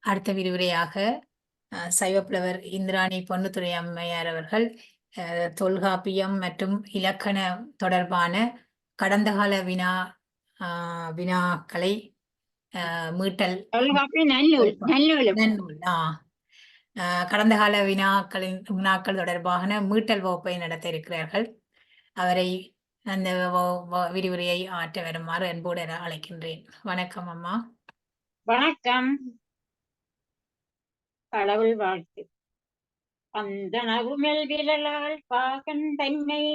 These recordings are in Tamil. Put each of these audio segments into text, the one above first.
அடுத்த விரிவுரையாக சைவப்புலவர் இந்திராணி பொன்னுத்துரை அம்மையார் அவர்கள் தொல்காப்பியம் மற்றும் இலக்கண தொடர்பான கடந்த கால வினாக்களை மீட்டல் நன்னூல் கடந்த கால வினாக்கள் தொடர்பான மீட்டல் வகுப்பை நடத்த இருக்கிறார்கள். அவரை அந்த விரிவுரையை ஆற்ற வருமாறு அன்போடு அழைக்கின்றேன். வணக்கம் அம்மா. வணக்கம். கடவுள் வாழ்த்து. அந்தனவுமெல் விரலால் பாகன் தன்னை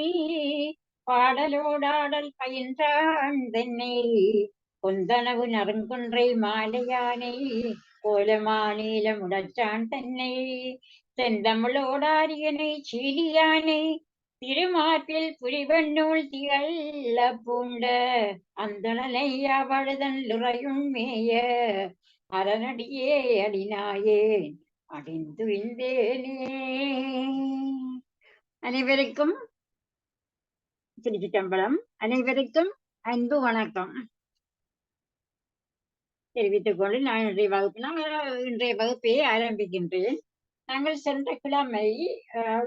பாடலோடாடல் பயின்றான் தன்னை கொந்தனவு நறுங்குன்றை மாலையானை கோலமானீல முடச்சான் தன்னை செந்தமிழோடாரியனை சீலியானை திருமார்பில் புரிவெண்ணூல் திகழ பூண்ட அந்தனனை அவழுதன் லுறையும் மேய அரணடியே அடினாயேன் அடைந்துவிந்தேனே. அனைவருக்கும் திருச்சிற்றம்பலம். அனைவருக்கும் அன்பு வணக்கம் தெரிவித்துக் கொண்டு நான் இன்றைய வகுப்பை ஆரம்பிக்கின்றேன். நாங்கள் சென்ற கிழமை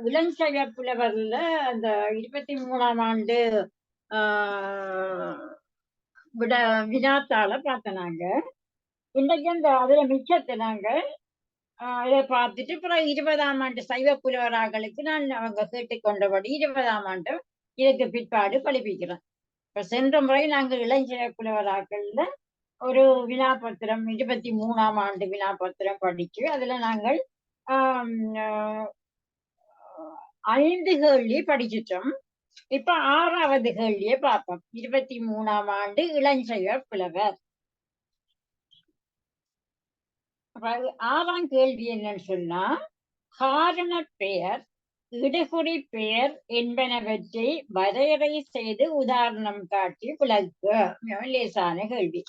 இளஞ்சைவ புலவர்ல அந்த 23ஆம் ஆண்டு வினாத்தாள பார்த்தனாங்க. இன்றைக்கு அந்த அதுல மிச்சத்தை நாங்கள் இதை பார்த்துட்டு அப்புறம் 20ஆம் ஆண்டு சைவ புலவராக்களுக்கு நான் அவங்க கேட்டுக்கொண்டபடி 20ஆம் ஆண்டு இதற்கு பிற்பாடு படிப்பிக்கிறேன். இப்ப சென்ற முறை நாங்கள் இளஞ்சைவ புலவராக்கள்ல ஒரு வினாபத்திரம் 23ஆம் ஆண்டு வினாபத்திரம் படிச்சு அதுல நாங்கள் 5 கேள்வி படிச்சிட்டோம். இப்ப 6வது கேள்வியை பார்ப்போம். 23ஆம் ஆண்டு இளஞ்சைவ புலவர். 6ஆம் கேள்வி என்னன்னு சொன்னா, காரண பெயர் இடுகுறி பெயர் என்பனவற்றை வரையறை செய்து உதாரணம் காட்டி விளக்கு. லேசான கேள்வி.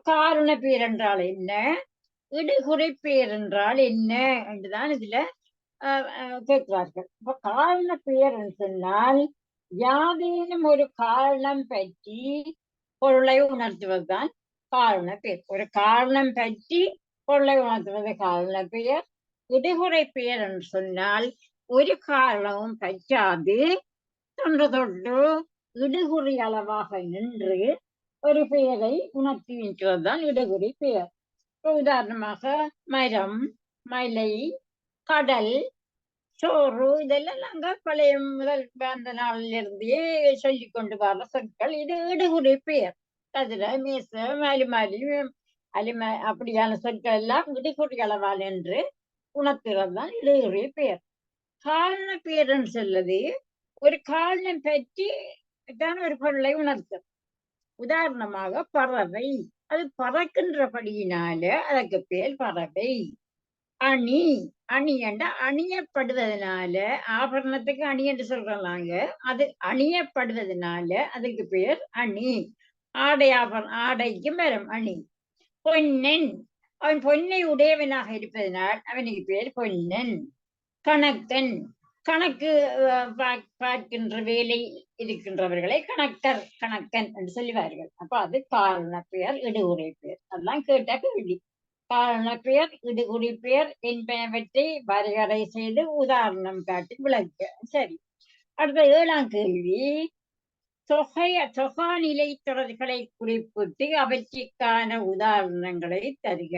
காரண பெயர் என்றால் என்ன, இடுகுறி பெயர் என்றால் என்ன என்றுதான் இதுல கேட்கிறார்கள். இப்ப காரண பெயர் என்று சொன்னால் யாதேனும் ஒரு காரணம் பற்றி பொருளை உணர்த்துவதுதான் காரண பெயர். ஒரு காரணம் பற்றி பொருளை உணர்த்துவது காரண பெயர். இடுகுறை பெயர் என்று சொன்னால் ஒரு காரணமும் பற்றாது தொன்று தொட்டு இடுகுறி அளவாக நின்று ஒரு பெயரை உணர்த்தி நிற்கிறது தான் இடுகுறி பெயர். உதாரணமாக மரம், மலை, கடல், சோறு இதெல்லாம் நாங்க பழைய முதல் அந்த நாளிலிருந்தே சொல்லிக் கொண்டு வர்ற சொற்கள். இது இடுகுறி பெயர். அதுல மேச, அலுமாரி, அப்படியான சொற்கள் எல்லாம் இடுகுறி அளவால் என்று உணர்த்துறது தான் இடுகுறி பெயர். காரண பெயர்ன்னு சொல்லுது ஒரு காரணம் பற்றி தான் ஒரு பொருளை உணர்த்தும். உதாரணமாக பறவை, அது பறக்கின்றபடியினால அதற்கு பேர் பறவை. அணி, அணி என்ற அணியப்படுவதனால, ஆபரணத்துக்கு அணி என்று சொல்றாங்க, அது அணியப்படுவதனால அதுக்கு பேர் அணி. ஆடைக்கு வரும் அணி. பொன்னன், அவன் பொன்னை உடையவனாக இருப்பதனால் அவனுக்கு பேர் பொன்னன். கணக்கன், கணக்கு பார்க்கின்ற வேலை இருக்கின்றவர்களை கணக்கர், கணக்கன் என்று சொல்லுவார்கள். அப்ப அது காரண பெயர், இடுகுறி பெயர். அதெல்லாம் கேட்ட கேள்வி. காரண பெயர், இடுகுறி பெயர் என்பனவற்றை வரையறை செய்து உதாரணம் காட்டி விளக்க. சரி, அடுத்த 7ஆம் கேள்வி, தொகாநிலை தொடர்களை குறிப்பிட்டு அவற்றுக்கான உதாரணங்களை தருக.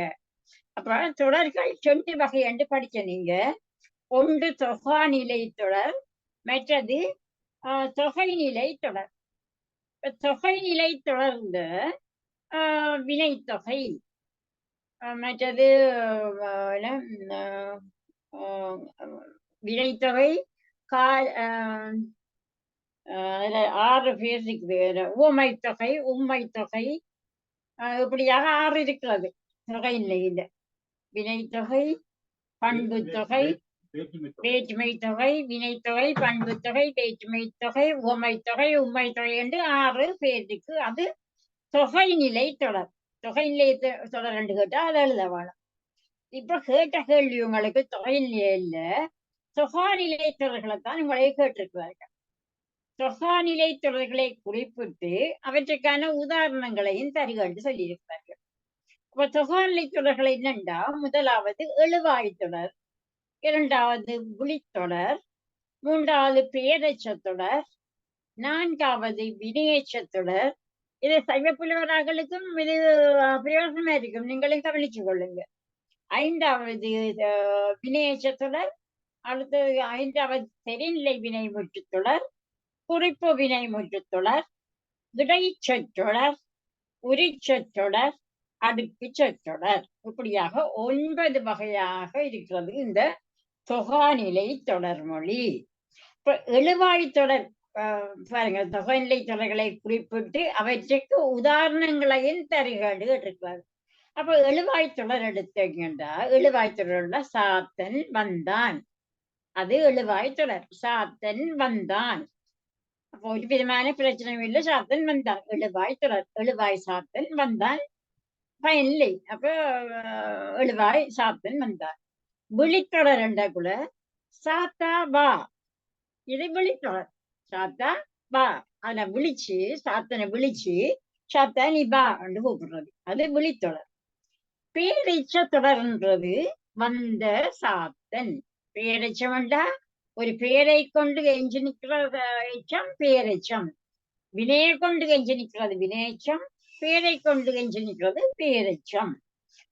அப்ப தொடர்கள் 2 வகை என்று படிச்ச நீங்க. ஒன்று தொகாநிலை தொடர், மற்றது தொகைநிலை தொடர். தொகைநிலை தொடர்ந்த வினைத்தொகை, மற்றது வினைத்தொகை 6 பேருக்கு வேற. ஊமை தொகை, உண்மை தொகை, இப்படியாக 6 இருக்கிறது தொகை நிலையில. வினைத்தொகை, பண்பு தொகை, வேற்றுமை தொகை, வினைத்தொகை, பண்பு தொகை, வேற்றுமை தொகை, ஊமை தொகை, உண்மை தொகை என்று 6 பேருக்கு. அது தொகைநிலை தொடர். தொகைநிலை தொடர் என்று கேட்டா அதை எழுத வேணும். இப்ப கேட்ட கேள்வி உங்களுக்கு தொகைநிலையில தொகாநிலை தொடர்களைத்தான் உங்களை கேட்டிருக்கிறார்கள். தொகாநிலை தொடர்களை குறிப்பிட்டு அவற்றுக்கான உதாரணங்களையும் தருக என்று சொல்லியிருக்கிறார்கள். அப்ப தொகாநிலை தொடர்கள் என்னண்டா, முதலாவது எழுவாய் தொடர், இரண்டாவது விழித்தொடர், மூன்றாவது பெயரெச்சத் தொடர், நான்காவது வினையெச்சத் தொடர். இது சைவ புலவர்களுக்கும் இது பிரயோசனமா இருக்கும், நீங்களும் கவனிச்சு கொள்ளுங்க. ஐந்தாவது வினையெச்சத் தொடர், அடுத்தது ஐந்தாவது தெரிநிலை வினை முற்றுத் தொடர், குறிப்பு வினை முற்றுத் தொடர், இடைச்சொற்றொடர், உரிச்சொற்றொடர், அடுக்கு சொற்றொடர். இப்படியாக 9 வகையாக இருக்கிறது இந்த தொகாநிலை தொடர்மொழி. இப்ப எழுவாய் தொடர் பாருங்க, தொகைநிலை தொடர்களை குறிப்பிட்டு அவற்றுக்கு உதாரணங்களையும் தருகேடு இருக்கிறது. அப்ப எழுவாய் தொடர் எடுத்தீங்கன்னா, எழுவாய் தொடர்ல சாத்தன் வந்தான், அது எழுவாய் தொடர். சாத்தன் வந்தான், அப்போ ஒரு விதமான பிரச்சனையும் இல்லை, சாத்தன் வந்தான், எழுவாய் தொடர். எழுவாய் சாத்தன் வந்தான் பயனில்லை, அப்ப எழுவாய் சாத்தன் வந்தான். விழித்தொடர் என்றக்குள்ள சாத்தா வா, இது விழித்தொடர். சாத்தா வா, அதை விழிச்சு, சாத்தனை விழிச்சு சாத்தா நீ வா என்று கூப்பிடுறது, அது விழித்தொடர். பேரெச்ச தொடர்ன்றது வந்த சாத்தன். பேரெச்சம் என்றா ஒரு பெயரை கொண்டு எஞ்சி நிற்கிற எச்சம் பேரெச்சம், வினையை கொண்டு எஞ்சி நிற்கிறது வினையெச்சம், பேரை கொண்டு எஞ்சி நிற்கிறது பேரெச்சம்.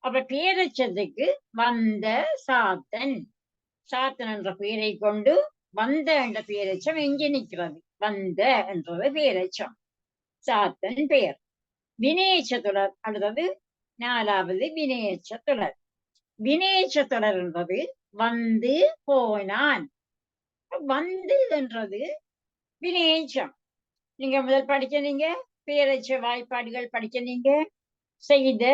அப்ப பேரெச்சத்துக்கு வந்த சாத்தன், சாத்தன் என்ற பெயரை கொண்டு வந்த என்ற பேரெச்சம் எஞ்சி நிற்கிறது, வந்த என்றது பேரெச்சம், சாத்தன் பெயர். வினையெச்ச தொடர் அடுத்தது நாலாவது வினையெச்ச தொடர். வினையெச்ச தொடர் என்பது வந்து போனான். வந்து என்றது வினையெச்சம். நீங்க முதல் படிக்க, நீங்க பேரெச்ச வாய்ப்பாடுகள் படிக்க, நீங்க செய்த,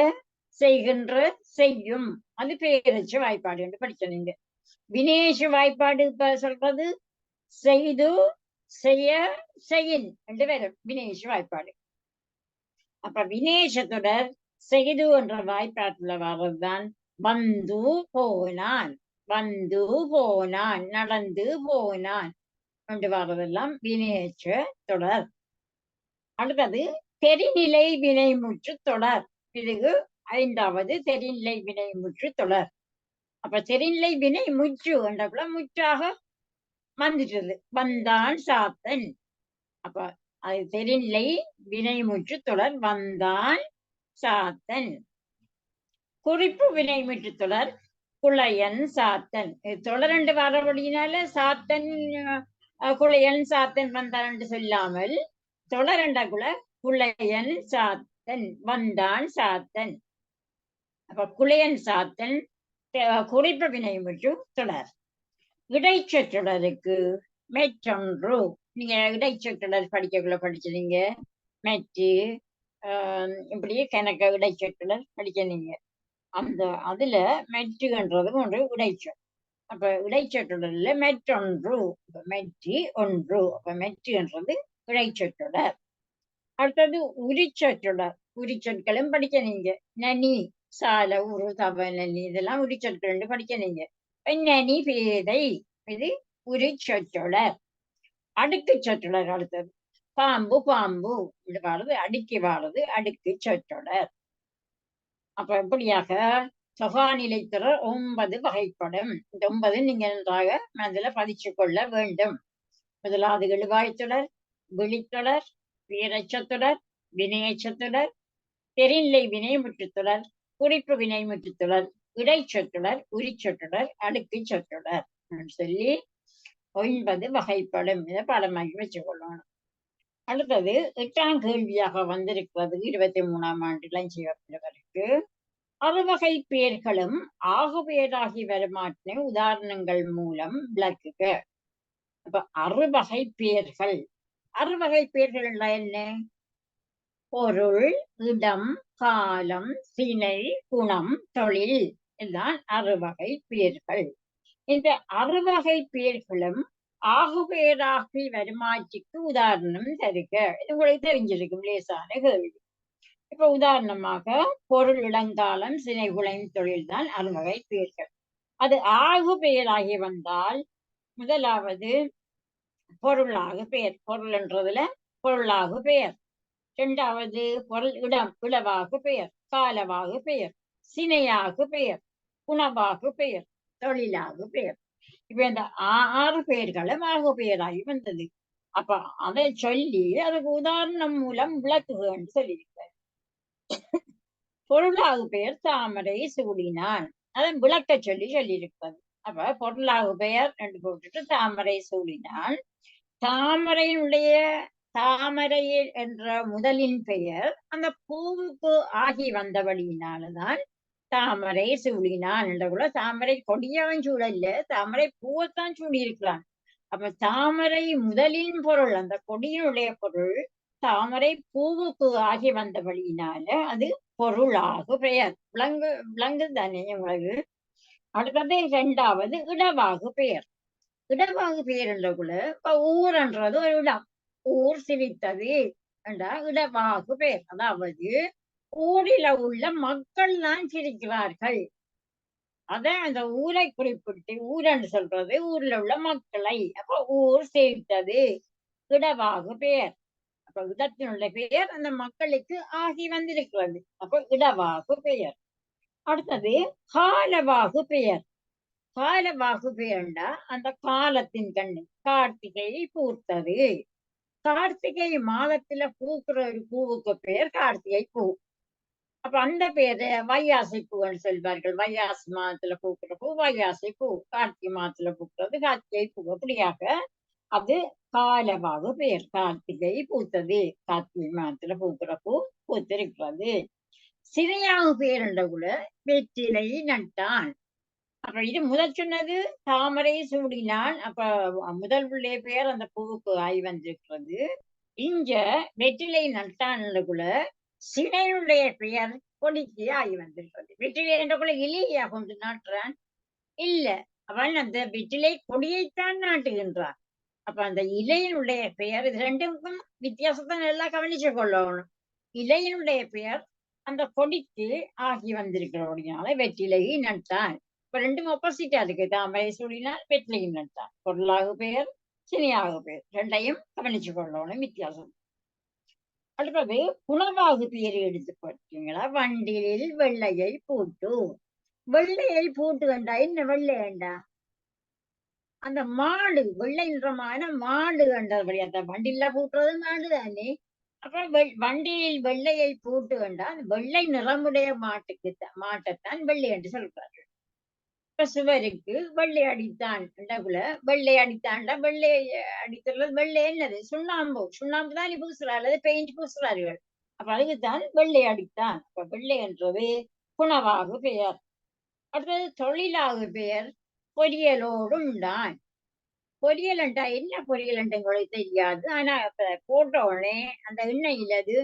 செய்கின்ற, செய்யும், அது பேரெச்ச வாய்ப்பாடு என்று படிக்க. நீங்க வினையேச்ச வாய்ப்பாடு இப்ப சொல்றது செய்து, செய்ய, செய்யின் என்று வரும் வினையேச்ச வாய்ப்பாடு. அப்ப வினையேச்ச தொடர் செய்து என்ற வாய்ப்பாட்டுல வர்றதுதான் வந்து போனான், வந்து போனான், நடந்து போனான் என்று வர்றதெல்லாம் வினையேச்ச தொடர். அடுத்தது தெரிநிலை வினைமுற்று தொடர். இதுக்கு ஐந்தாவது தெரிநிலை வினைமுற்று தொடர். அப்ப தெரிநிலை வினை முற்று என்றக்குள்ள முற்றாக வந்துட்டது, வந்தான் சாத்தன். அப்ப அது தெரிநிலை வினைமுற்று தொடர், வந்தான் சாத்தன். குறிப்பு வினைமுற்று தொடர் குளையன் சாத்தன். தொடர் என்று வரபடியினால சாத்தன் குளையன் சாத்தன் வந்தான் என்று சொல்லாமல் தொடர் என்றக்குள்ள குளையன் சாத்தன், வந்தான் சாத்தன். அப்ப குளையன் சாத்தன் குறிப்பு வினைமுற்று தொடர். இடைச்சொற்றொடருக்கு மெற்றொன்று. நீங்க இடைச்சொற்றொடர் படிக்கக்குள்ள படிச்சீங்க, மெற்று இப்படி கணக்க இடைச்சொற்றொடர் படிச்சீங்க. அந்த அதுல மெற்றுன்றது ஒன்று இடைச்சொல். அப்ப இடைச்சொற்றொடர்ல மெற்றொன்று, மெற்றி ஒன்று, அப்ப மெற்றுன்றது இடைச்சொற்றொடர். அடுத்தது உரிச்சொற்றொடர். உரிச்சொற்களும் படிக்க நீங்க, நனி, சால, உரு, தவ, நனி, இதெல்லாம் உரிச்சொற்கள் படிக்க நீங்க. நனி, பேதை, இது உரிச்சொற்றொடர். அடுக்கு சொற்றொடர் அடுத்தது பாம்பு, பாம்பு இது வாழுது, அடுக்கி வாழுது, அடுக்கு சொற்றொடர். அப்ப இப்படியாக தொகாநிலை தொடர் 9 வகைப்படும். இந்த 9 நீங்க நன்றாக மனதில பதிச்சு கொள்ள வேண்டும். முதலாவது எழுவாய் தொடர், விழித்தொடர், பேரெச்சத்தொடர், வினையெச்சத்தொடர், தெரிநிலை வினைமுற்றுத் தொடர், குறிப்பு வினைமுற்றுத் தொடர், இடைச்சொற்றொடர், உரிச்சொற்றொடர், அடுக்கு சொற்றொடர் சொல்லி 9 வகைப்படும். இதை பாடமாக்கி வச்சுக்கொள்ளணும். அடுத்தது 8ஆம் கேள்வியாக வந்திருக்கிறது 23ஆம் ஆண்டு இளஞ்சிவப்பிற்கு. அறுவகை பெயர்களும் ஆகுபெயராகி வருமாற்றின உதாரணங்கள் மூலம் விளக்குக. அப்ப அறுவகை பெயர்கள், அறுவகை பெயர்கள் என்ன? பொருள், இடம், காலம், சினை, குணம், தொழில் எல்லாம் அறுவகை பெயர்கள். இந்த அறுவகை பெயர்களும் ஆகுபெயராகி வருமாற்றுக்கு உதாரணம் தருக. இது உங்களுக்கு தெரிஞ்சிருக்கும், லேசான கேள்வி. இப்ப உதாரணமாக பொருள், இடங்காலம், சினை, குணம், தொழில் தான் அறுவகை பெயர்கள். அது ஆகு பெயராகி வந்தால் முதலாவது பொருளாகு பெயர், பொருள் என்றதுல பொருளாகு பெயர். இரண்டாவது பொருள், இடம், இளவாகு பெயர், காலவாகு பெயர். சினையாகு பெயர், உணவாகு பெயர், தொழிலாகு பெயர். இப்ப இந்த 6 பெயர்களும் ஆகு பெயராகி வந்தது. அப்ப அதை சொல்லி அதுக்கு உதாரணம் மூலம் விளக்குகன்னு சொல்லியிருக்கார். பொருளாகு பெயர் தாமரை சூடினான், அதை விளக்க சொல்லி சொல்லியிருக்கிறது. அப்ப பொருளாகு பெயர் என்று போட்டுட்டு தாமரை சூடினான். தாமரையினுடைய தாமரை என்ற முதலின் பெயர் அந்த பூவுக்கு ஆகி வந்தபடியினால்தான் தாமரை சூடினான் என்ற கூட தாமரை கொடியவன் சூழல்ல, தாமரை பூவைத்தான் சூடியிருக்கிறான். அப்ப தாமரை முதலின் பொருள், அந்த கொடியினுடைய பொருள் தாமரை பூவுக்கு ஆகி வந்தபடியினால அது பொருளாகு பெயர். விலங்கு தானே உங்களுக்கு. அடுத்தது 2வது இடவாகு பெயர். இடவாகு பெயர் என்றக்குள்ள இப்ப ஊர்ன்றது ஒரு இடம். ஊர் சிரித்தது என்றா இடவாகு பெயர். அதாவது ஊரில உள்ள மக்கள் தான் சிரிக்கிறார்கள். அதான் அந்த ஊரை குறிப்பிட்டு ஊரன்னு சொல்றது ஊர்ல உள்ள மக்களை. அப்ப ஊர் சிரித்தது இடவாகு பெயர். அப்ப இடத்தினுடைய பெயர் அந்த மக்களுக்கு ஆகி வந்திருக்கிறது. அப்ப இடவாகு பெயர். அடுத்தது காலவாகு பெயர். காலவாகு பெயர்ண்டா அந்த காலத்தின் கண்ணு. கார்த்திகை பூத்தது. கார்த்திகை மாதத்துல பூக்குற ஒரு பூவுக்கு பெயர் கார்த்திகை பூ. அப்ப அந்த பேரு வையாசி பூன்னு சொல்வார்கள். வையாசி மாதத்துல பூக்குற பூ வையாசி பூ, கார்த்திகை மாதத்துல பூக்குறது கார்த்திகை பூ. அப்படியாக அது காலவாகு பெயர். கார்த்திகை பூத்தது, கார்த்திகை மாதத்துல பூக்குற பூ பூத்திருக்கிறது. சிறையாகு பெயர் என்ற கூட வெற்றிலை நட்டான். அப்ப இது முதல் சொன்னது தாமரை சூடினான். அப்ப முதல் பிள்ளை பெயர் அந்த பூவுக்கு ஆகி வந்திருக்கிறது. இங்க வெற்றிலை நட்டான் கூட சினையுடைய பெயர் கொடிக்கு ஆகி வந்திருக்கிறது. வெற்றிலை என்ற கூட இலையா கொண்டு நாட்டுறான் இல்ல, அவன் அந்த வெற்றிலை கொடியைத்தான் நாட்டுகின்றான். அப்ப அந்த இலையினுடைய பெயர், இது ரெண்டுக்கும் வித்தியாசத்தை நல்லா கவனிச்சு கொள்ளணும். இலையினுடைய பெயர் அந்த கொடிக்கு ஆகி வந்திருக்கிறபடினால வெற்றிலை நட்டான். இப்ப ரெண்டும் ஆப்போசிட்டா இருக்கு. தாமரை சூடினால் வெற்றிலை நட்டான். பொருளாக பெயர், சினையாக பெயர், ரெண்டையும் கவனிச்சு கொள்ளணும் வித்தியாசம். அடுத்தது புனவாகு பெயர் எடுத்து பார்த்தீங்களா? வண்டிலில் வெள்ளையை பூட்டு. வெள்ளையை பூட்டு கண்டா என்ன வெள்ளை கண்டா? அந்த மாடு, வெள்ளை நிறமான மாடு கண்டபடி அந்த வண்டில பூட்டுறது மாடு தானே. அப்ப வண்டியில் வெள்ளையை பூட்டு கண்டா அந்த வெள்ளை நிறமுடைய மாட்டைத்தான் வெள்ளை என்று சொல்றார்கள். இப்ப சுவருக்கு வெள்ளை அடித்தான் என்றக்குள்ள வெள்ளை அடித்தான்டா, வெள்ளை அடித்துള്ളത് வெள்ளை என்னது? சுண்ணாம்பு தான் பூசுறாரு அல்லது பெயிண்ட் பூசுறார்கள். அப்ப அதுக்குத்தான் வெள்ளை அடித்தான். அப்ப வெள்ளை என்றது புனவாகு பெயர். அடுத்தது தொழிலாகு பெயர் பொரியலோடு உண்டான். பொரியல் என்றா என்ன? பொரியல் என்று உங்களுக்கு தெரியாது. ஆனா இப்ப போட்ட உடனே அந்த எண்ணெயில அது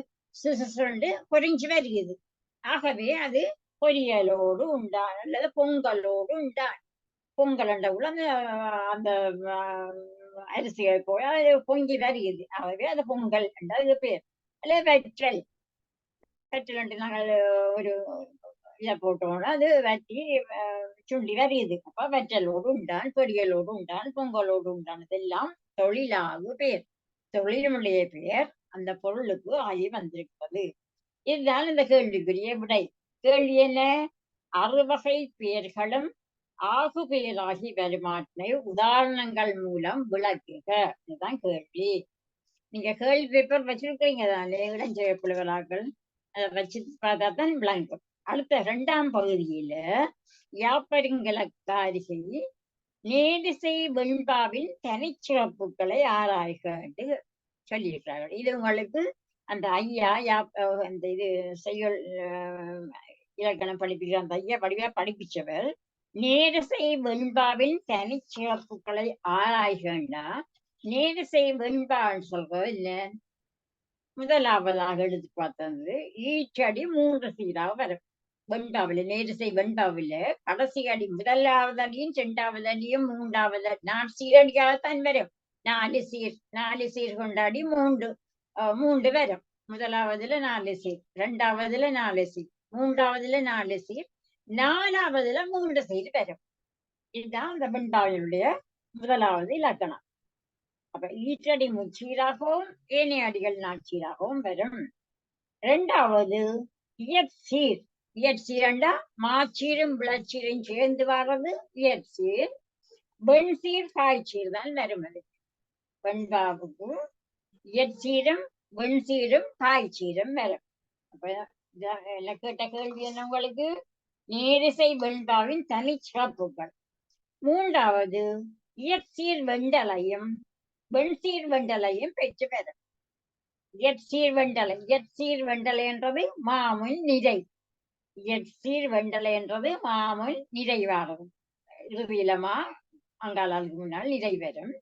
சுண்டு பொரிஞ்சு வருகிறது. ஆகவே அது பொரியலோடு உண்டான் அல்லது பொங்கலோடு உண்டான். பொங்கல் என்ற கூட அந்த அந்த அரிசிகள் போய் அது பொங்கி வருகிறது. ஆகவே அது பொங்கல் என்றது பேர். அல்லது வெற்றல். வெற்றல் என்று நாங்கள் ஒரு இதை போட்டோம்னா அது வட்டி சுண்டி வருகிறது. அப்ப வெற்றலோடு உண்டான், பொரியலோடு உண்டான், பொங்கலோடு உண்டான். இதெல்லாம் தொழிலாகு பெயர். தொழிலுடைய பெயர் அந்த பொருளுக்கு ஆகி வந்திருக்கிறது. இதுதான் இந்த கேள்விக்குரிய விடை. கேள்வி என்ன? 6 பெயர்களும் ஆகு பெயராகி வருமாற்றை உதாரணங்கள் மூலம் விளக்குக. இதுதான் கேள்வி. நீங்க கேள்வி பேப்பர் வச்சிருக்கீங்க தானே, இளஞ்செய புலவராக்கள் அதை வச்சு பார்த்தா தான் விளங்கும். அடுத்த 2ஆம் பகுதியில யாப்பருங்கலக்காரிகை நேரிசை வெண்பாவின் தனிச்சிறப்புகளை ஆராய்க என்று சொல்லியிருக்கிறார்கள். இது உங்களுக்கு அந்த ஐயா அந்த இது செய்யுள் இலக்கணம் படிப்பிக்கிற அந்த ஐயா வடிவா படிப்பிச்சவர். நேரிசை வெண்பாவின் தனிச்சிறப்புகளை ஆராய்கண்டா நேரிசை வெண்பான்னு சொல்றது இல்ல. முதலாவதாக எடுத்து பார்த்தது ஈற்றடி 3 சீராக வரும். வெண்பாவில நேரிசை வெண்பாவில கடைசி அடி முதலாவது அடியும் 2வது அடியும் 3வது 4 சீரடியாகத்தான் வரும். 4 சீர் கொண்டாடி 3 வரும். முதலாவதுல 4 சீர், 2வதுல 4 சீர், 3வதுல 4 சீர், 4வதுல 3 சீர் வரும். இதுதான் அந்த வெண்பாவினுடைய முதலாவது இலக்கணம். அப்ப ஈற்றடி முச்சீராகவும் ஏனைய அடிகள் நாட்சீராகவும் வரும். 2வது இயற்சீர். இயற்சீரண்டா மாச்சீரும் விளச்சீரும் சேர்ந்து வர்றது இயற்சீர். வெண்சீர் காய்ச்சீர் தான் வருவது. வெண்பாவுக்கு இயற்சீரும் வெண்சீரும் காய்ச்சீரும் வரும். அப்ப என்ன கேட்ட கேள்வி என்ன உங்களுக்கு? நேரிசை வெண்பாவின் தனி சிறப்புகள். மூன்றாவது, இயற்சீர் வெண்டலையும் வெண்சீர் வெண்டலையும் பெற்று பெறும். இயற்சீர் வெண்டலை, இயற்சீர் வெண்டலை என்றது மாமுன் நிறை. இயற்சீர் வெண்டலை என்றது மாமுன் நிறைவாகும். இறுதியிலமா அங்காளுக்கு முன்னால் நிறைவேறும்.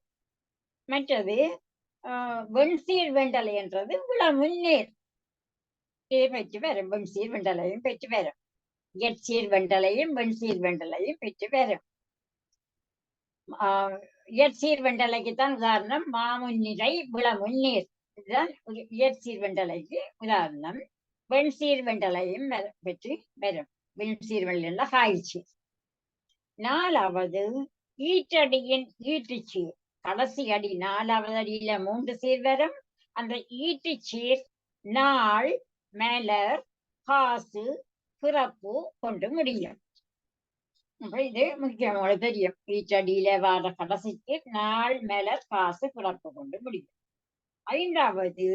மற்றது வெண்சீர் வெண்டலை என்றது விளமுன்னேர். இதை பெற்று பெறும். வெண்சீர் வெண்டலையும் பெற்று பெறும். இயற்சீர் வெண்டலையும் வெண்சீர் வெண்டலையும் பெற்று பெறும். இயற்சீர் வெண்டலைக்குத்தான் உதாரணம் மாமுன்னிறை விளமுன்னேர். இதுதான் இயற்சீர் வெண்டலைக்கு உதாரணம். வெண்சீர் வெண்டலையும் பெற்று பெறும். வெண்சீர் வெண்டலை காய்ச்சி. நாலாவது, ஈற்றடியின் ஈட்டுச்சீர். கடைசி அடி 4வது அடியில 3 சீர் வரும். அந்த ஈட்டுச்சீர் நாள், மலர், காசு, பிறப்பு கொண்டு முடியும். இது முக்கியமாக தெரியும். ஈற்றடியில வார கடைசிக்கு நாள், மலர், காசு, பிறப்பு கொண்டு முடியும். 5வது,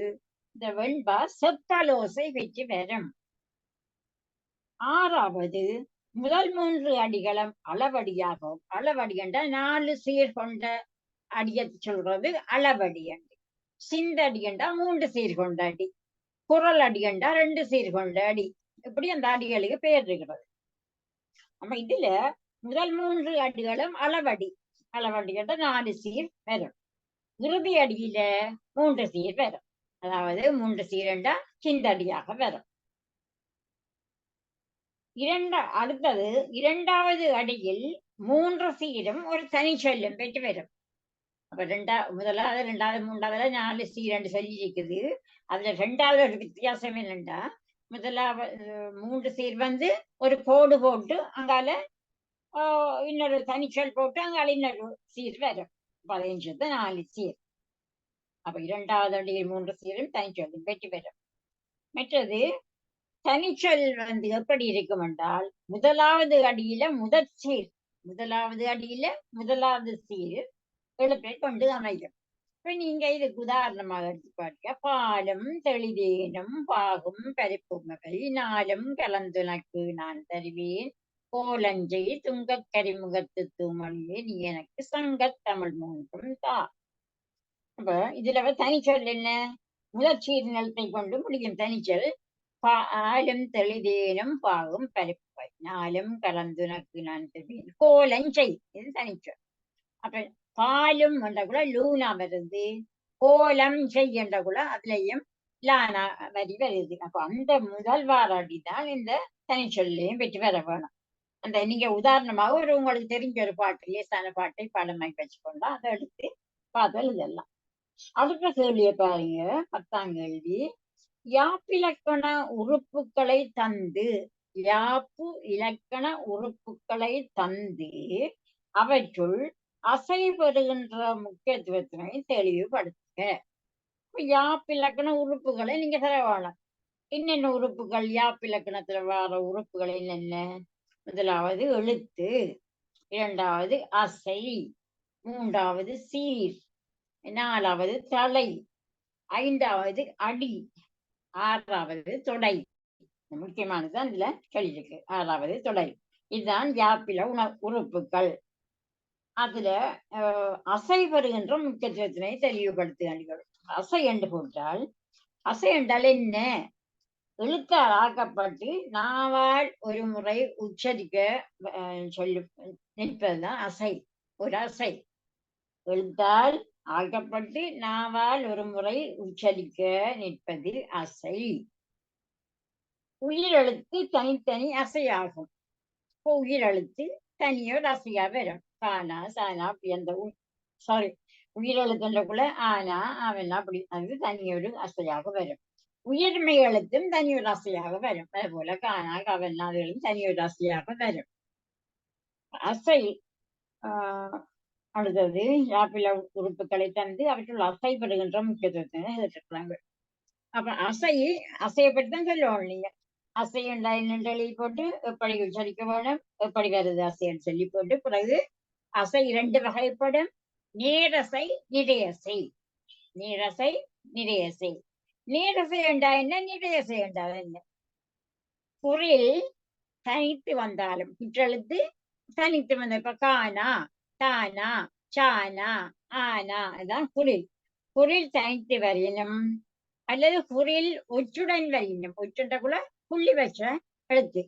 இந்த வெண்பா செப்பலோசை பெற்று வரும். 6வது, முதல் 3 அடிகளும் அளவடியாகும். அளவடி என்றால் 4 சீர் கொண்ட அடியை சொல்றது அளவடி அடி. சிந்தடி என்றால் 3 சீர் கொண்ட அடி. குரல் அடி என்றால் 2 சீர் கொண்ட அடி. இப்படி அந்த அடிகளுக்கு பெயர் இருக்கிறது. நம்ம இதுல முதல் 3 அடிகளும் அளவடி. அளவடி என்றால் 4 சீர் வரும். இறுதி அடியில 3 சீர் வரும். அதாவது 3 சீர் என்றால் சிந்தடியாக வரும். அடுத்தது 2வது அடியில் 3 சீரும் ஒரு தனி சொல்லும் பெற்று வரும். அப்ப முதலாவது 2வது 3வது 4 சீர் என்று சொல்லி இருக்குது. அதுல 2வது ஒரு வித்தியாசம் என்னண்டா, முதலாவது 3 சீர் ஒரு கோடு போட்டு அங்கால இன்னொரு தனிச்சொல் போட்டு அங்கால இன்னொரு சீர் வரும். 15 4 சீர். அப்ப 2வது அடியில் 3 சீரும் தனிச்சொல்லும் பெற்று வரும். மற்றது தனிச்சொல் எப்படி இருக்கும் என்றால், முதலாவது அடியில முதற்சீர், முதலாவது அடியில முதலாவது சீர் எழுப்பை கொண்டு அமையும். இப்ப நீங்க இதுக்கு உதாரணமாக எடுத்து பாருங்க. பாலும் தெளிதேனும் பாகும் பரிப்புமகை நாளும் கலந்துனக்கு நான் தருவேன் கோலஞ்சை துங்கக் கரிமுகத்து தூமொழியே நீ எனக்கு சங்கத் தமிழ் 3 தா. அப்ப இதுல தனிச்சொல் என்ன? முதற்சீர் நிலத்தை கொண்டு முடியும் தனிச்சொல். பாலும் தெளிதேனும் பாகும் பரிப்புமை நாளும் கலந்துனக்கு நான் தருவேன் கோலஞ்சை. இது தனிச்சொல். அப்ப பாலும் என்ற கூட லூனா வருது. கோலம் செய்யன்ற கூட அதுலயும் லானா வரி வருது. அப்ப அந்த முதல் வாராடி தான் இந்த தனிச்சொல்லையும் பெற்று வர வேணும். அந்த நீங்க உதாரணமாக உங்களுக்கு தெரிஞ்ச ஒரு பாட்டு, லேசான பாட்டை பாடமாய் வச்சுக்கொண்டா அதை எடுத்து பார்த்து எழுதலாம். அடுத்த கேள்வியை பாருங்க. 10ஆம் கேள்வி. யாப்பிலக்கண உறுப்புகளை தந்து, யாப்பு இலக்கண உறுப்புகளை தந்து அவற்றுள் அசை பெறுகின்ற முக்கியத்துவத்தினை தெளிவுபடுத்துக. யாப்பிலக்கண உறுப்புகளை நீங்க தர வேணும். என்னென்ன உறுப்புகள் யாப்பிலக்கணத்துல வர உறுப்புகள் என்னென்ன? முதலாவது எழுத்து, 2வது அசை, 3வது சீர், 4வது தலை, 5வது அடி, 6வது தொடை. முக்கியமானதுதான் இதுல சொல்லியிருக்கு. 6வது தொடை. இதுதான் யாப்பில உறுப்புகள். அதுல அசை பெறுகின்ற முக்கியத்துவத்தினை தெளிவுபடுத்துகிறார்கள். அசை என்று போட்டால், அசை என்றால் என்ன? எழுத்தால் ஆக்கப்பட்டு நாவால் ஒரு முறை உச்சரிக்க நிற்பதுதான் அசை. ஒரு அசை எழுத்தால் ஆக்கப்பட்டு நாவால் ஒரு முறை உச்சரிக்க நிற்பது அசை. உயிரெழுத்து தனித்தனி அசையாகும். இப்போ உயிரெழுத்து தனியோர் அசையா வரும். கானா சானா அப்படி அந்த உயிரெழுத்துக்குள்ள ஆனா அவனா அப்படி அது தனியொரு அசையாக வரும். உயிர்மை எழுத்தும் தனியொரு அசையாக வரும். அதே போல கானா கவனா அதுகளும் தனியொரு அசையாக வரும். அசை அடுத்தது யாப்பில உறுப்புகளை தந்து அவற்றுள் அசைப்படுகின்ற முக்கியத்துவத்தினை எதிர்க்கிறாங்க. அப்ப அசையை பற்றி தான் சொல்லுவோம். நீங்க அசையுண்டா என்னென்று எழுதி போட்டு எப்படி உச்சரிக்க வேணும், எப்படி வருது அசைன்னு சொல்லி போட்டு, பிறகு அசை 2 வகைப்படும். நேரசை, நிறையசை. நேரசை, நிறையசை. நேரசை என்றா என்ன, நிறையசை என்றால் என்ன? குரில் தனித்து வந்தாலும், குற்றெழுத்து தனித்து வந்த, இப்ப கானா, தானா, சானா, ஆனா, அதான் குரில். குரில் தனித்து வரினும் அல்லது குரில் ஒற்றுடன் வரினும், ஒற்றுண்டக்குள்ள புள்ளி வச்ச எழுத்து,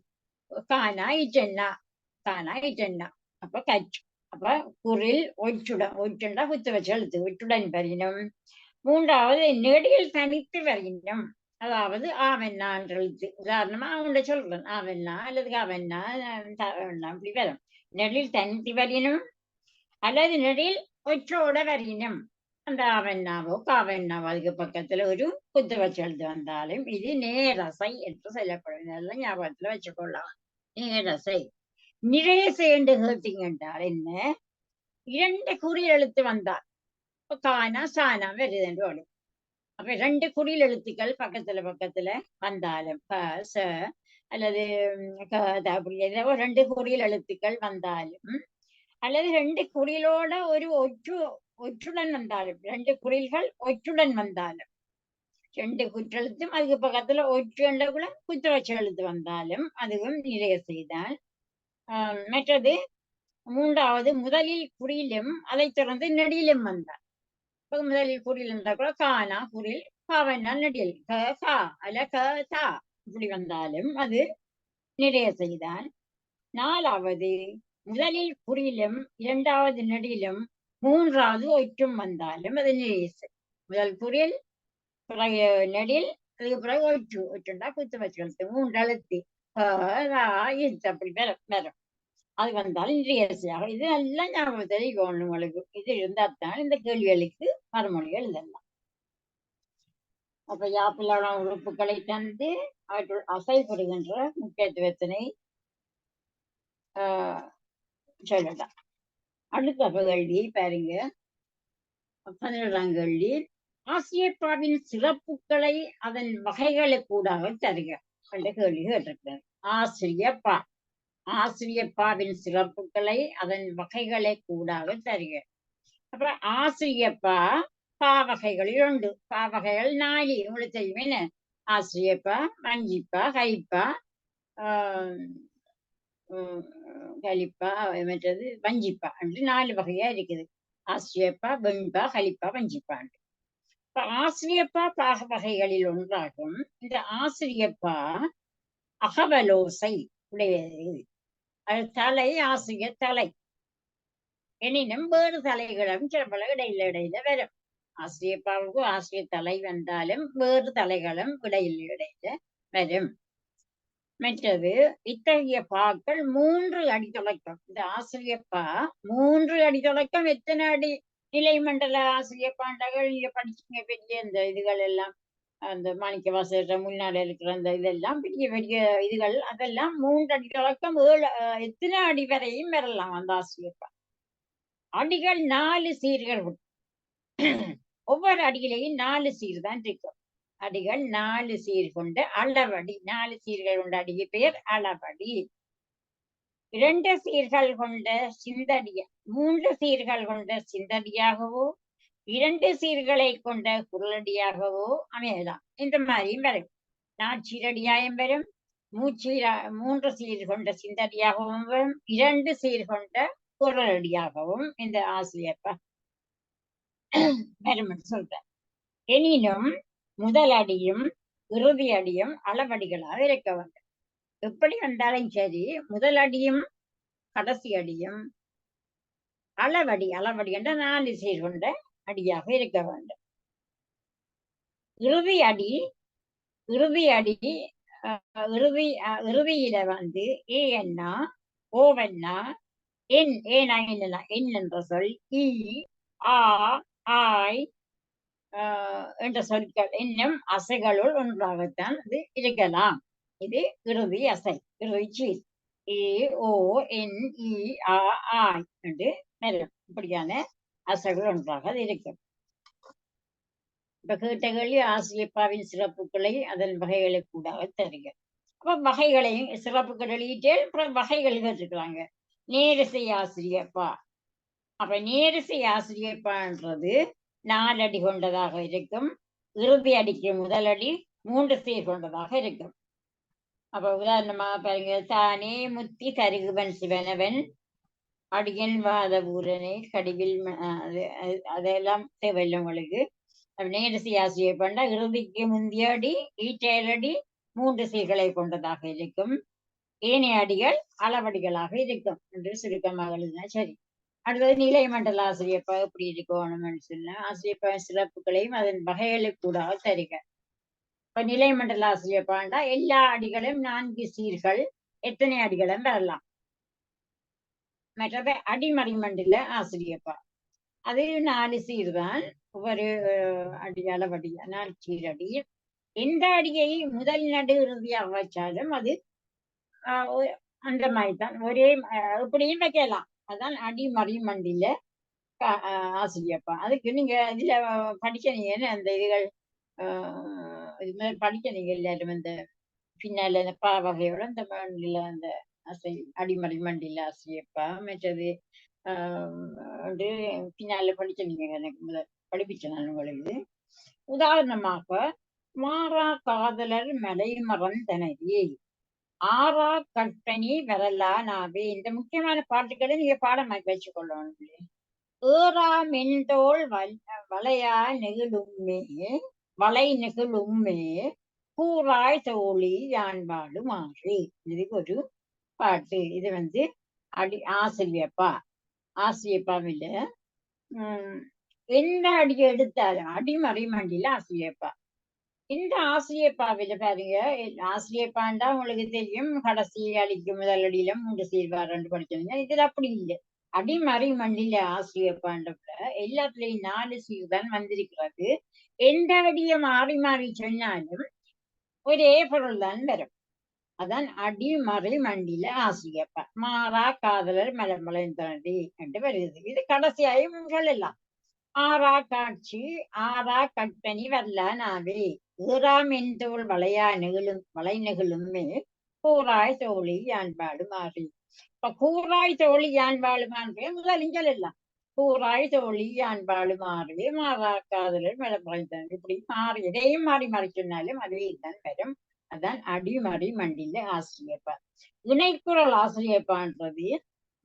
கானா இஜன்னா, கானா இஜன்னா, அப்ப கச்சு. அப்ப குரில் ஒற்றுடன், ஒற்றுண்டா குத்து வச்ச எழுத்து, ஒற்றுடன் வரினும். மூன்றாவது நெடில் தனித்து வரினும், அதாவது ஆவென்னா என்ற எழுத்து. உதாரணமா அவன்கிட்ட சொல்றேன், ஆவென்னா அல்லது காவென்னா அப்படி வரும். நெடில் தனித்து வரினும் அல்லது நெடில் ஒற்றோட வரினும், அந்த ஆவென்னாவோ காவென்னாவோ அதுக்கு பக்கத்துல ஒரு குத்து வச்சு எழுத்து வந்தாலும் இது நேரசை என்று சொல்லப்படும். இதெல்லாம் ஞாபகத்துல வச்சுக்கொள்ளலாம். நேரசை. நிறையசை என்று கேட்டீங்க என்றால் என்ன, 2 குறில் எழுத்து வந்தால், இப்ப கானா சானா வருது என்று வரும். அப்ப 2 குறில் எழுத்துக்கள் பக்கத்துல வந்தாலும், க ச அல்லது க த அப்படி ஏதோ 2 குறில் எழுத்துக்கள் வந்தாலும், அல்லது 2 குறிலோட ஒரு ஒற்றுடன் வந்தாலும், 2 குறில்கள் ஒற்றுடன் வந்தாலும், 2 குற்றெழுத்தும் அதுக்கு பக்கத்துல ஒற்று என்றக்குள்ள குத்து வச்ச எழுத்து வந்தாலும் அதுவும் நிறைய செய்தால். மற்றது மூன்றாவது முதலில் குறியிலும் அதை தொடர்ந்து நெடிலும் வந்தால், முதலில் குறில் இருந்தால் கூட கானா குறில், காவன்னா நெடில், க கா அல்ல க தா இப்படி வந்தாலும் அது நிறைய செய்தால். நாலாவது முதலில் குறியிலும் இரண்டாவது நெடிலும் மூன்றாவது ஒற்றும் வந்தாலும் அது நிறைய செய். முதல் குறில், பிறகு நெடில், அதுக்கு பிறகு ஒற்றுண்டா குத்து வச்சு 3 எழுத்து அப்படி வரும். அது வந்தாலும் நிறைய. இது எல்லாம் ஞாபகம் தெரியும் உங்களுக்கு. இது இருந்தால்தான் இந்த கேள்விகளுக்கு மறுமொழிகள் எழுதலாம். அப்ப யாப்பிலான உறுப்புகளை தந்து அவற்றுள் அசைபடுகின்ற முக்கியத்துவத்தினை சொல்லலாம். அடுத்த கேள்வியை பாருங்க. 17ஆம் கேள்வி. ஆசிரியப்பாவின் சிறப்புகளை அதன் வகைகளுக்கூடாக தருக என்ற கேள்வி கேட்டிருக்கிறார். ஆசிரியப்பா, ஆசிரியப்பாவின் சிறப்புகளை அதன் வகைகளை கூடாக தருக. அப்புறம் ஆசிரியப்பா பாவகைகளில் உண்டு. பாவகைகள் 4 உங்களுக்கு தெரியுமே என்ன, ஆசிரியப்பா, வஞ்சிப்பா, கைப்பா, கலிப்பா, மற்றது வஞ்சிப்பா என்று 4 வகையா இருக்குது. ஆசிரியப்பா, வெண்பா, கலிப்பா, வஞ்சிப்பா. இப்ப ஆசிரியப்பா பாக வகைகளில் ஒன்றாகும். இந்த ஆசிரியப்பா அகவலோசை உடையது. அது தலை, ஆசிரியர் தலை. எனினும் வேறு தலைகளும் சில பல இடையில வரும். ஆசிரியப்பாவுக்கு ஆசிரியர் தலை வந்தாலும் வேறு தலைகளும் இடையில வரும். மற்றது இத்தகைய பாக்கள் 3 அடி தொடக்கம். இந்த ஆசிரியப்பா 3 அடி தொடக்கம். எத்தனை அடி நிலை மண்டல ஆசிரியப்பாண்டகள் நீங்க படிச்சுங்க, பெரிய இந்த இதுகள் எல்லாம், அந்த மாணிக்க வாசகர் முன்னாடி இருக்கிற அந்த இதெல்லாம் பெரிய பெரிய இதுகள், அதெல்லாம் 3 அடி தொடக்கம் 7 எத்தனை அடி வரையும் வரலாம் அந்த ஆசிரியப்பா. அடிகள் 4 சீர்கள். ஒவ்வொரு அடியிலையும் 4 சீர் தான் இருக்கும். அடிகள் 4 சீர் கொண்ட அளவடி. 4 சீர்கள் கொண்ட அடிக்கு பெயர் அளவடி. 2 சீர்கள் கொண்ட சிந்தடிய, 3 சீர்கள் கொண்ட சிந்தடியாகவோ 2 சீர்களை கொண்ட குரலடியாகவோ அமையலாம். இந்த மாதிரியும் வரும். நாச்சீரடியாயம் வரும், 3 சீர் கொண்ட சிந்தடியாகவும் வரும், 2 சீர் கொண்ட குரலடியாகவும் இந்த ஆசிரியப்பா வரும் என்று சொல்றார். எனினும் முதல் அடியும் இறுதி அடியும் அளவடிகளாக இருக்க வேண்டும். எப்படி வந்தாலும் சரி, முதல் அடியும் கடைசி அடியும் அளவடி, அளவடி என்ற 4 சீர் கொண்ட அடியாக இருக்க வேண்டும். இறுதி அடி இறுதியில வந்து ஏன்னா, ஓவென்னா, ஏனா என் என்ற சொல், ஈ, ஆ, ஆய் என்ற சொற்கள் என்னும் அசைகளுள் ஒன்றாகத்தான் இது இருக்கலாம். இது இறுதி அசை, இறுதி சீர். ஏ, ஓ, என், இ, ஆ, ஆய் என்று வரும். இப்படியான அசைகள் ஒன்றாக அது இருக்கும். இப்ப கேட்ட கேள்வி ஆசிரியப்பாவின் சிறப்புகளை அதன் வகைகளை கூடாக தருக. அப்ப வகைகளையும் சிறப்புகள் எழுதிட்டு அப்புறம் வகைகள் கேட்டிருக்கிறாங்க. நேரிசை ஆசிரியப்பா. அப்ப நேரிசை ஆசிரியப்பான்றது 4 அடி கொண்டதாக இருக்கும். இறுதி அடிக்கு முதல் அடி 3 சீர் கொண்டதாக இருக்கும். அப்ப உதாரணமா பாருங்க, தானே முத்தி தருகுவன் சிவனவன் அடியன் வாதபூரனை கடிவில் அதெல்லாம் தேவையில்லை உங்களுக்கு. நேரிசை ஆசிரியப்பாண்டா இறுதிக்கு முந்தைய அடி ஈற்றேழடி 3 சீர்களை கொண்டதாக இருக்கும். ஏனைய அடிகள் அளவடிகளாக இருக்கும் என்று சுருக்கமாக எழுதினா சரி. அடுத்தது நிலை மண்டல ஆசிரியப்பா எப்படி இருக்கணும்னு சொன்னா, ஆசிரியப்பா சிறப்புகளையும் அதன் வகைகளை கூட தருக. இப்ப நிலை மண்டல ஆசிரியப்பாண்டா எல்லா அடிகளும் 4 சீர்கள், எத்தனை அடிகளும் வரலாம். மற்றது அடிமறை மண்டல ஆசிரியப்பா, அது 4 சீர் தான். ஒவ்வொரு அடி அளவடி 4 சீர் அடி. எந்த அடியை முதல் நடு இறுதியாக வச்சாலும் அது அந்த மாதிரி தான். ஒரே இப்படியும் வைக்கலாம். அதான் அடிமறை மண்டில ஆசிரியப்பா. அதுக்கு நீங்க இதுல படிச்சனீங்க அந்த இதுகள் இது மாதிரி படிச்சனீங்க எல்லாரும். இந்த பின்னால இந்த பா வகையோட இந்த மண்டில அந்த அடிமறை மண்டில ஆசிரியப்பா. மற்றது வந்து பின்னால படிச்சனீங்க. எனக்கு முதல் படிப்பிச்சேன் நான் உங்களுக்கு. உதாரணமாக, மாறா காதலர் மலை மறந்தனரி, ஆறா கற்பனி வரலா நாவே. இந்த முக்கியமான பாட்டுக்களை நீங்க பாடமாக்கி வச்சுக்கொள்ளணும். ஏறா மென்தோள் வளையா நெகிழும்மே வளை நெகிழும்மே கூறாய் தோழி யான் வாழுமாறு. இது ஒரு பாட்டு. இது வந்து ஆசிரியப்பா. ஆசிரியப்பாவில எந்த அடி எடுத்தாலும் அடிமறை மண்டில ஆசிரியப்பா. இந்த ஆசிரியப்பாவில பாருங்க, ஆசிரியப்பாண்டா உங்களுக்கு தெரியும், கடைசி அடிக்கு முதல் அடியில 3 சீர்வாரண்டு படிச்சீங்க. இதுல அப்படி இல்லை. அடிமறை மண்டில ஆசிரியப்பாண்டப்ப எல்லாத்துலயும் 4 சீர் தான் வந்திருக்கிறது. எந்த அடியை மாறி மாறி சொன்னாலும் ஒரே பொருள் தான் வரும். அதான் அடிமறை மண்டில ஆசிரியப்பா. மாறா காதலர் மலமலைந்தனடி என்று வருது. இது கடைசியாயும் சொல்லலாம். ஆறா காட்சி ஆறா கற்பனி வரல நாவே, ஏறாம் என்தோள் வளையா நெகிழும் வளை நெகிழும்மே கூறாய் தோழி யான்பாடு மாறி. இப்ப கூறாய் தோழி யான்பாடு மாறி முதல் சொல்லலாம். கூறாய் தோழி யான்பாடு மாறி மாறா காதலர் மலமலைந்தனடி. இப்படி மாறி எதையும் மாறி மாறி சொன்னாலும் அதுவே தான் வரும். அதான் அடிமறை மண்டில ஆசிரியப்பா. இணைக்குறள் ஆசிரியப்பான்றது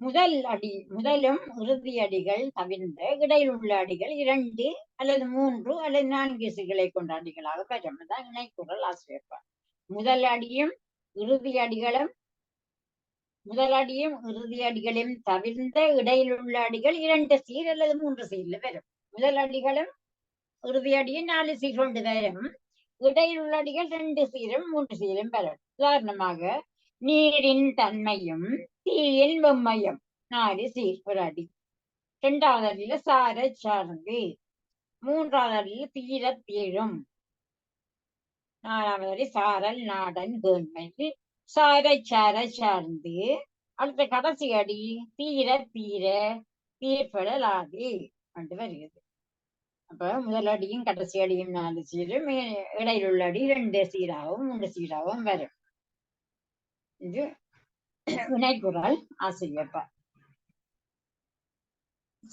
முதலும் இறுதி அடிகள் தவிர்ந்த இடையில் உள்ள அடிகள் 2 அல்லது 3 அல்லது 4 சீர்களை கொண்ட அடிகளாக பெறும். தான் இணைக்குறள் ஆசிரியப்பா. முதல் அடியும் இறுதி அடிகளையும் தவிர்ந்த இடையில் உள்ள அடிகள் 2 சீர் அல்லது 3 சீர்ல வரும். முதல் அடிகளும் இறுதி அடியும் 4 சீர் கொண்டு வரும். இடையில் உள்ள அடிகள் 2 சீரும் 3 சீரும் வரும். உதாரணமாக, நீரின் தன்மையும் தீயின் வெம்மையும் 4 சீர் ஒரு அடி. 2வது அடியில சார சார்ந்து, 3வது அடியில தீர தீரும், 4வது அடி சாரல் நாடன் கேண்மை, சார சார சார்ந்து. அடுத்த கடைசி அடி தீர தீர தீர்ப்படலாது என்று வருகிறது. அப்ப முதல் அடியும் கடைசி அடியும் 4 சீரும், இடையில் உள்ள அடி 2 சீராகவும் 3 சீராகவும் வரும். இது இணைக்குறள் ஆசிரியப்பா.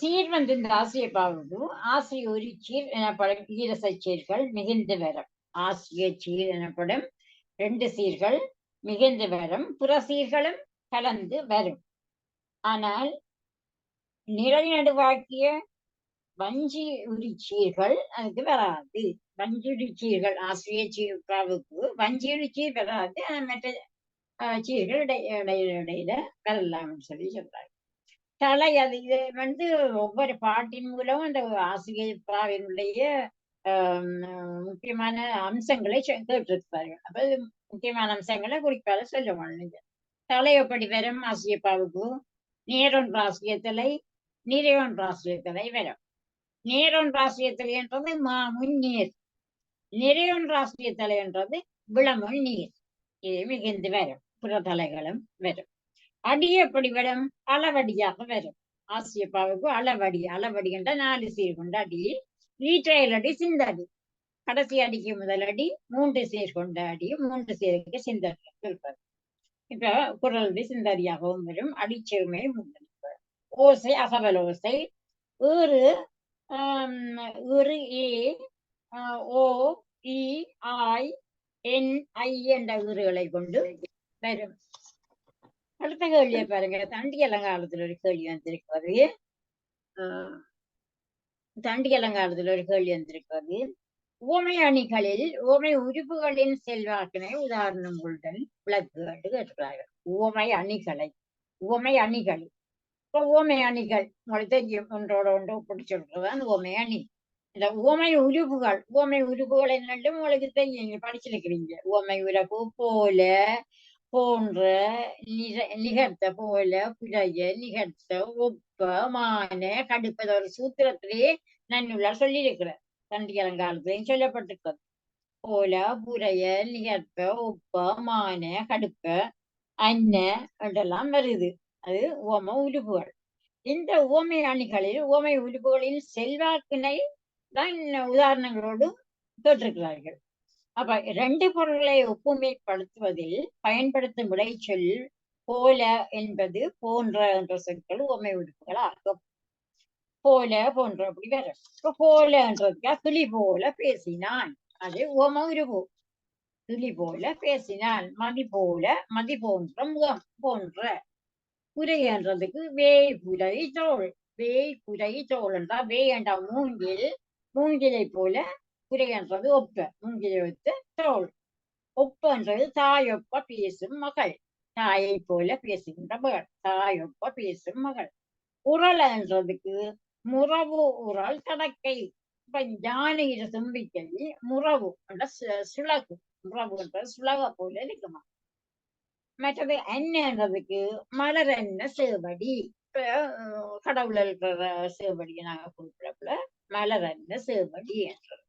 சீர் வந்து இந்த ஆசிரியப்பாவுக்கு ஆசிரிய ஒரு சீர் எனப்படும் ஈரசை சீர்கள் மிகுந்து வரும். ஆசிரிய சீர் எனப்படும் 2 சீர்கள் மிகுந்து வரும். புற சீர்களும் கலந்து வரும். ஆனால் நிறைநடுவாக்கிய வஞ்சி உரிச்சீர்கள் அதுக்கு வராது. வஞ்சி உரிச்சீர்கள் ஆசிரிய சீர்ப்பாவுக்கு வஞ்சி உரிச்சீர் வராது. மற்ற சீர்கள் இடையில வரலாம்னு சொல்லி சொல்றாங்க. தலை அது இது வந்து ஒவ்வொரு பாட்டின் மூலம் அந்த ஆசிரியப்பாவினுடைய முக்கியமான அம்சங்களை கேட்டிருப்பார்கள். அப்ப முக்கியமான அம்சங்களை குறிப்பாக சொல்ல முடியுங்க. தலை எப்படி வரும் ஆசிரியப்பாவுக்கு? நேரொன்று ஆசிரியத்தலை, நிறையொன்று ஆசிரியத்தலை வரும். நேரொன்று ஆசிரியத்தலை என்றது முன்னீர், நிறையொன்று ஆசிரியத்தலை என்றது விளமுள் நீர். இது மிகுந்து வரும். புறத்தலைகளும் வரும். அடி எப்படி வரும்? அளவடியாக வரும். ஆசிரியப்பாவுக்கு அளவடி. அளவடி என்ற 4 சீர் கொண்ட அடி. ஈற்றையல் அடி சிந்தடி. கடைசி அடிக்கு முதலடி 3 சேர் கொண்ட அடி 3 சேருக்கு சிந்தரியாக இருப்பது. இப்ப குரல் சிந்தரியாகவும் வரும். அடிச்சேர்மை ஓசை அகவல் ஓசை ஏறு ஏறு ஏ ஓ இ ஆய் என் ஐ என்ற வீடுகளை கொண்டு வரும். அடுத்த கேள்வியை பாருங்க. தண்டி அலங்காரத்தில் ஒரு கேள்வி வந்திருக்கிறது. தண்டி அலங்காரத்தில் ஒரு கேள்வி வந்திருக்கிறது. உவமை அணிகளில் உவமை உறுப்புகளின் செல்வாக்கினை உதாரணங்களுடன் விளக்கு என்று கேட்கிறார்கள். உவமை அணிகள் இப்ப உவமை அணிகள் உங்களுக்கு தெரியும், ஒன்றோட ஒன்று பிடிச்சிருக்கிறதான் உவமை அணி. இந்த உவமை உறுப்புகள் என்னன்னு உங்களுக்கு தெரியும், நீங்க படிச்சிருக்கிறீங்க. உவமை உறவு போல, போன்ற, நிகர்த்த, போல, புலைய, நிகர்த்த, ஒப்ப, மான, கடுப்பது ஒரு சூத்திரத்திலேயே நன்னுள்ளார் சொல்லியிருக்கிறார். தண்டி அலங்காரத்திலையும் சொல்லப்பட்டிருக்கிறது. போல, புரைய, நிகர்ப்ப, ஒப்ப, மான, கடுப்ப, அன்ன என்றெல்லாம் வருது. அது உவம உறுப்புகள். இந்த உவமை அணிகளில் உவமை உறுப்புகளின் செல்வாக்கினை தான் உதாரணங்களோடு கேட்டிருக்கிறார்கள். அப்ப 2 பொருள்களை ஒப்புமைப்படுத்துவதில் பயன்படுத்தும் விளைச்சொல் போல என்பது போன்ற என்ற சொற்கள் உவமை உறுப்புகள் ஆகும். போல, போன்ற அப்படி வரும். இப்ப போலன்றதுக்கா கிளி போல பேசினான், அது உவம உறுப்பு. கிளி போல பேசினான். மதி போல, மதி போன்ற, முகம் போன்ற. புரையன்றதுக்கு வேய் புரை தோல், வேய் புரை தோல் என்றா வேய் என்ற மூங்கிலை போல, புரையன்றது ஒப்ப, மூங்கிலை ஒத்த தோல். ஒப்பன்றது தாயொப்ப பேசும் மகள், தாயை போல பேசுகின்ற மகள், தாயொப்ப பேசும் மகள். உரளன்றதுக்கு முறவு உரல் தடக்கை. இப்ப யானையிட தும்பிக்கை முறவு என்ற சுலகு, முறவு என்ற சுலக போல இருக்குமா. மற்றது என்னன்றதுக்கு மலர் என்ன சேவடி. இப்ப கடவுள் இருக்கிற சேவடியை நாங்க குறிப்பிடக்குள்ள மலர் என்ன சேவடி என்றது.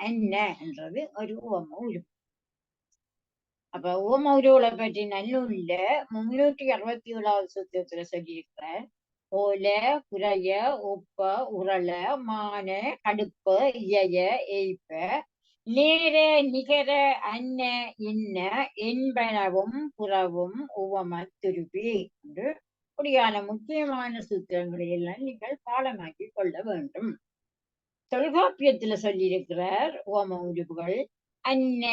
என்ன என்றது ஒரு உவம உறுப்பு. அப்ப உவம உருவுகளை பற்றி நன்னூல்ல 367வது சூத்திரத்துல சொல்லியிருக்கிற போல, புரைய, ஒப்ப, உரள, மான, கடுப்ப, இயைய, ஏய்ப்ப, நேர, நிகர, அன்ன, இன்ன என்பனவும் புறவும் உவம துருபி என்று இப்படியான முக்கியமான சூத்திரங்களை எல்லாம் நீங்கள் பாடமாக்கி கொள்ள வேண்டும். தொல்காப்பியத்துல சொல்லியிருக்கிறார் உவம உறுப்புகள் அன்ன,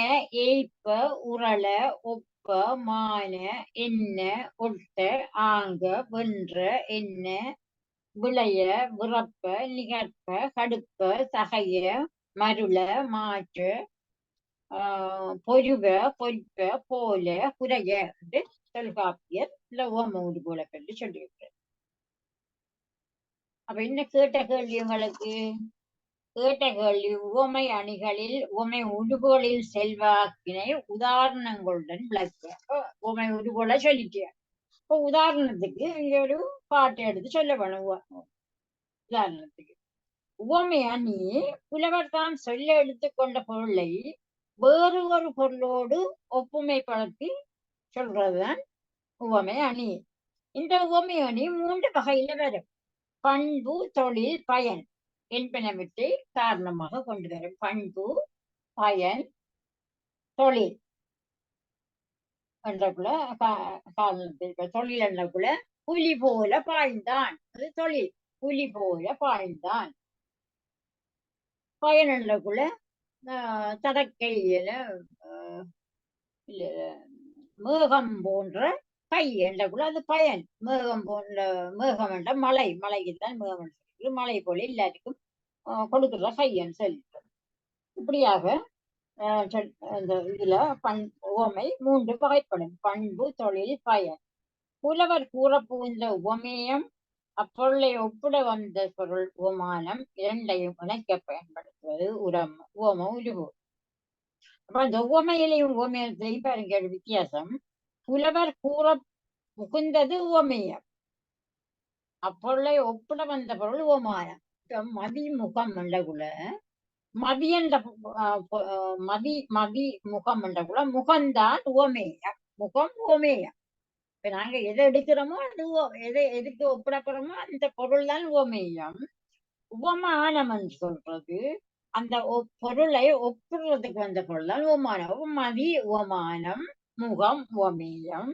ஏய்ப்ப, உரள, ஒப்ப, மான, என்ன, ஒட்ட, ஆங்க, வென்ற, என்ன, விளைய, விறப்ப, நிகர்ப்ப, கடுப்ப, தகைய, மருள, மாற்று, பொருவ, பொய்ப்ப, போல, புரைய என்று தொல்காப்பியர் உவம உறுப்புகளை பற்றி சொல்லியிருக்கிறார். அப்ப என்ன கேட்ட கேள்வி உங்களுக்கு? கேட்ட கேள்வி உவமை அணிகளில் உவமை உறுப்புகளில் செல்வாக்கினை உதாரணங்களுடன் விளக்கு. உவமை உறுப்புகளை சொல்லிட்டேன். இப்போ உதாரணத்துக்கு இங்க ஒரு பாட்டை எடுத்து சொல்ல வேணும். உதாரணத்துக்கு உவமை அணி புலவர் தான் சொல்ல எடுத்துக்கொண்ட பொருளை வேறு ஒரு பொருளோடு ஒப்புமைப்படுத்தி சொல்றதுதான் உவமை அணி. இந்த உவமை அணி 3 வகையில வரும். பண்பு, தொழில், பயன் என்பனவற்றை காரணமாக கொண்டு வரும். பண்பு, பயன், தொழில் என்றக்குள்ள காரணத்தில் தொழில் என்றக்குள்ள புலி போல பாய்ந்தான், அது தொழில். புலி போல பாய்ந்தான். பயன் என்றக்குள்ள தடக்கையில மேகம் போன்ற கை என்றக்குள்ள அது பயன். மேகம் போன்ற, மேகம் என்ற மலை, மலைக்குத்தான் மேகம் என்று மலை போல எல்லாருக்கும் கொடுக்குற கைன்னு சொல்லிட்டு இப்படியாக இந்த இதுல உவமை 3 வகைப்படும். பண்பு, தொழில், பயன். புலவர் கூறப்புகுந்த உவமேயம் அப்பொருளை ஒப்பிட வந்த பொருள் உவமானம் இரண்டையும் இணைக்க பயன்படுத்துவது உவம உருவு. அப்ப அந்த உவமையிலையும் உவமேயத்திலையும் பாருங்க வித்தியாசம். புலவர் கூற புகுந்தது உவமேயம், அப்பொருளை ஒப்பிட வந்த பொருள் உவமானம். மதி முகம் என்றகுல மதி என்ற மதி முகம் என்றகுல முகம்தான் உவமேயம், முகம் உவமேயம். இப்ப நாங்க எதை எடுக்கிறோமோ அது எதுக்கு ஒப்பிடப்படுறோமோ அந்த பொருள் தான் உவமேயம். உவமானம் என்று சொல்றது அந்த பொருளை ஒப்புறதுக்கு வந்த பொருள் தான் உவமானம். மதி உவமானம், முகம் உவமேயம்,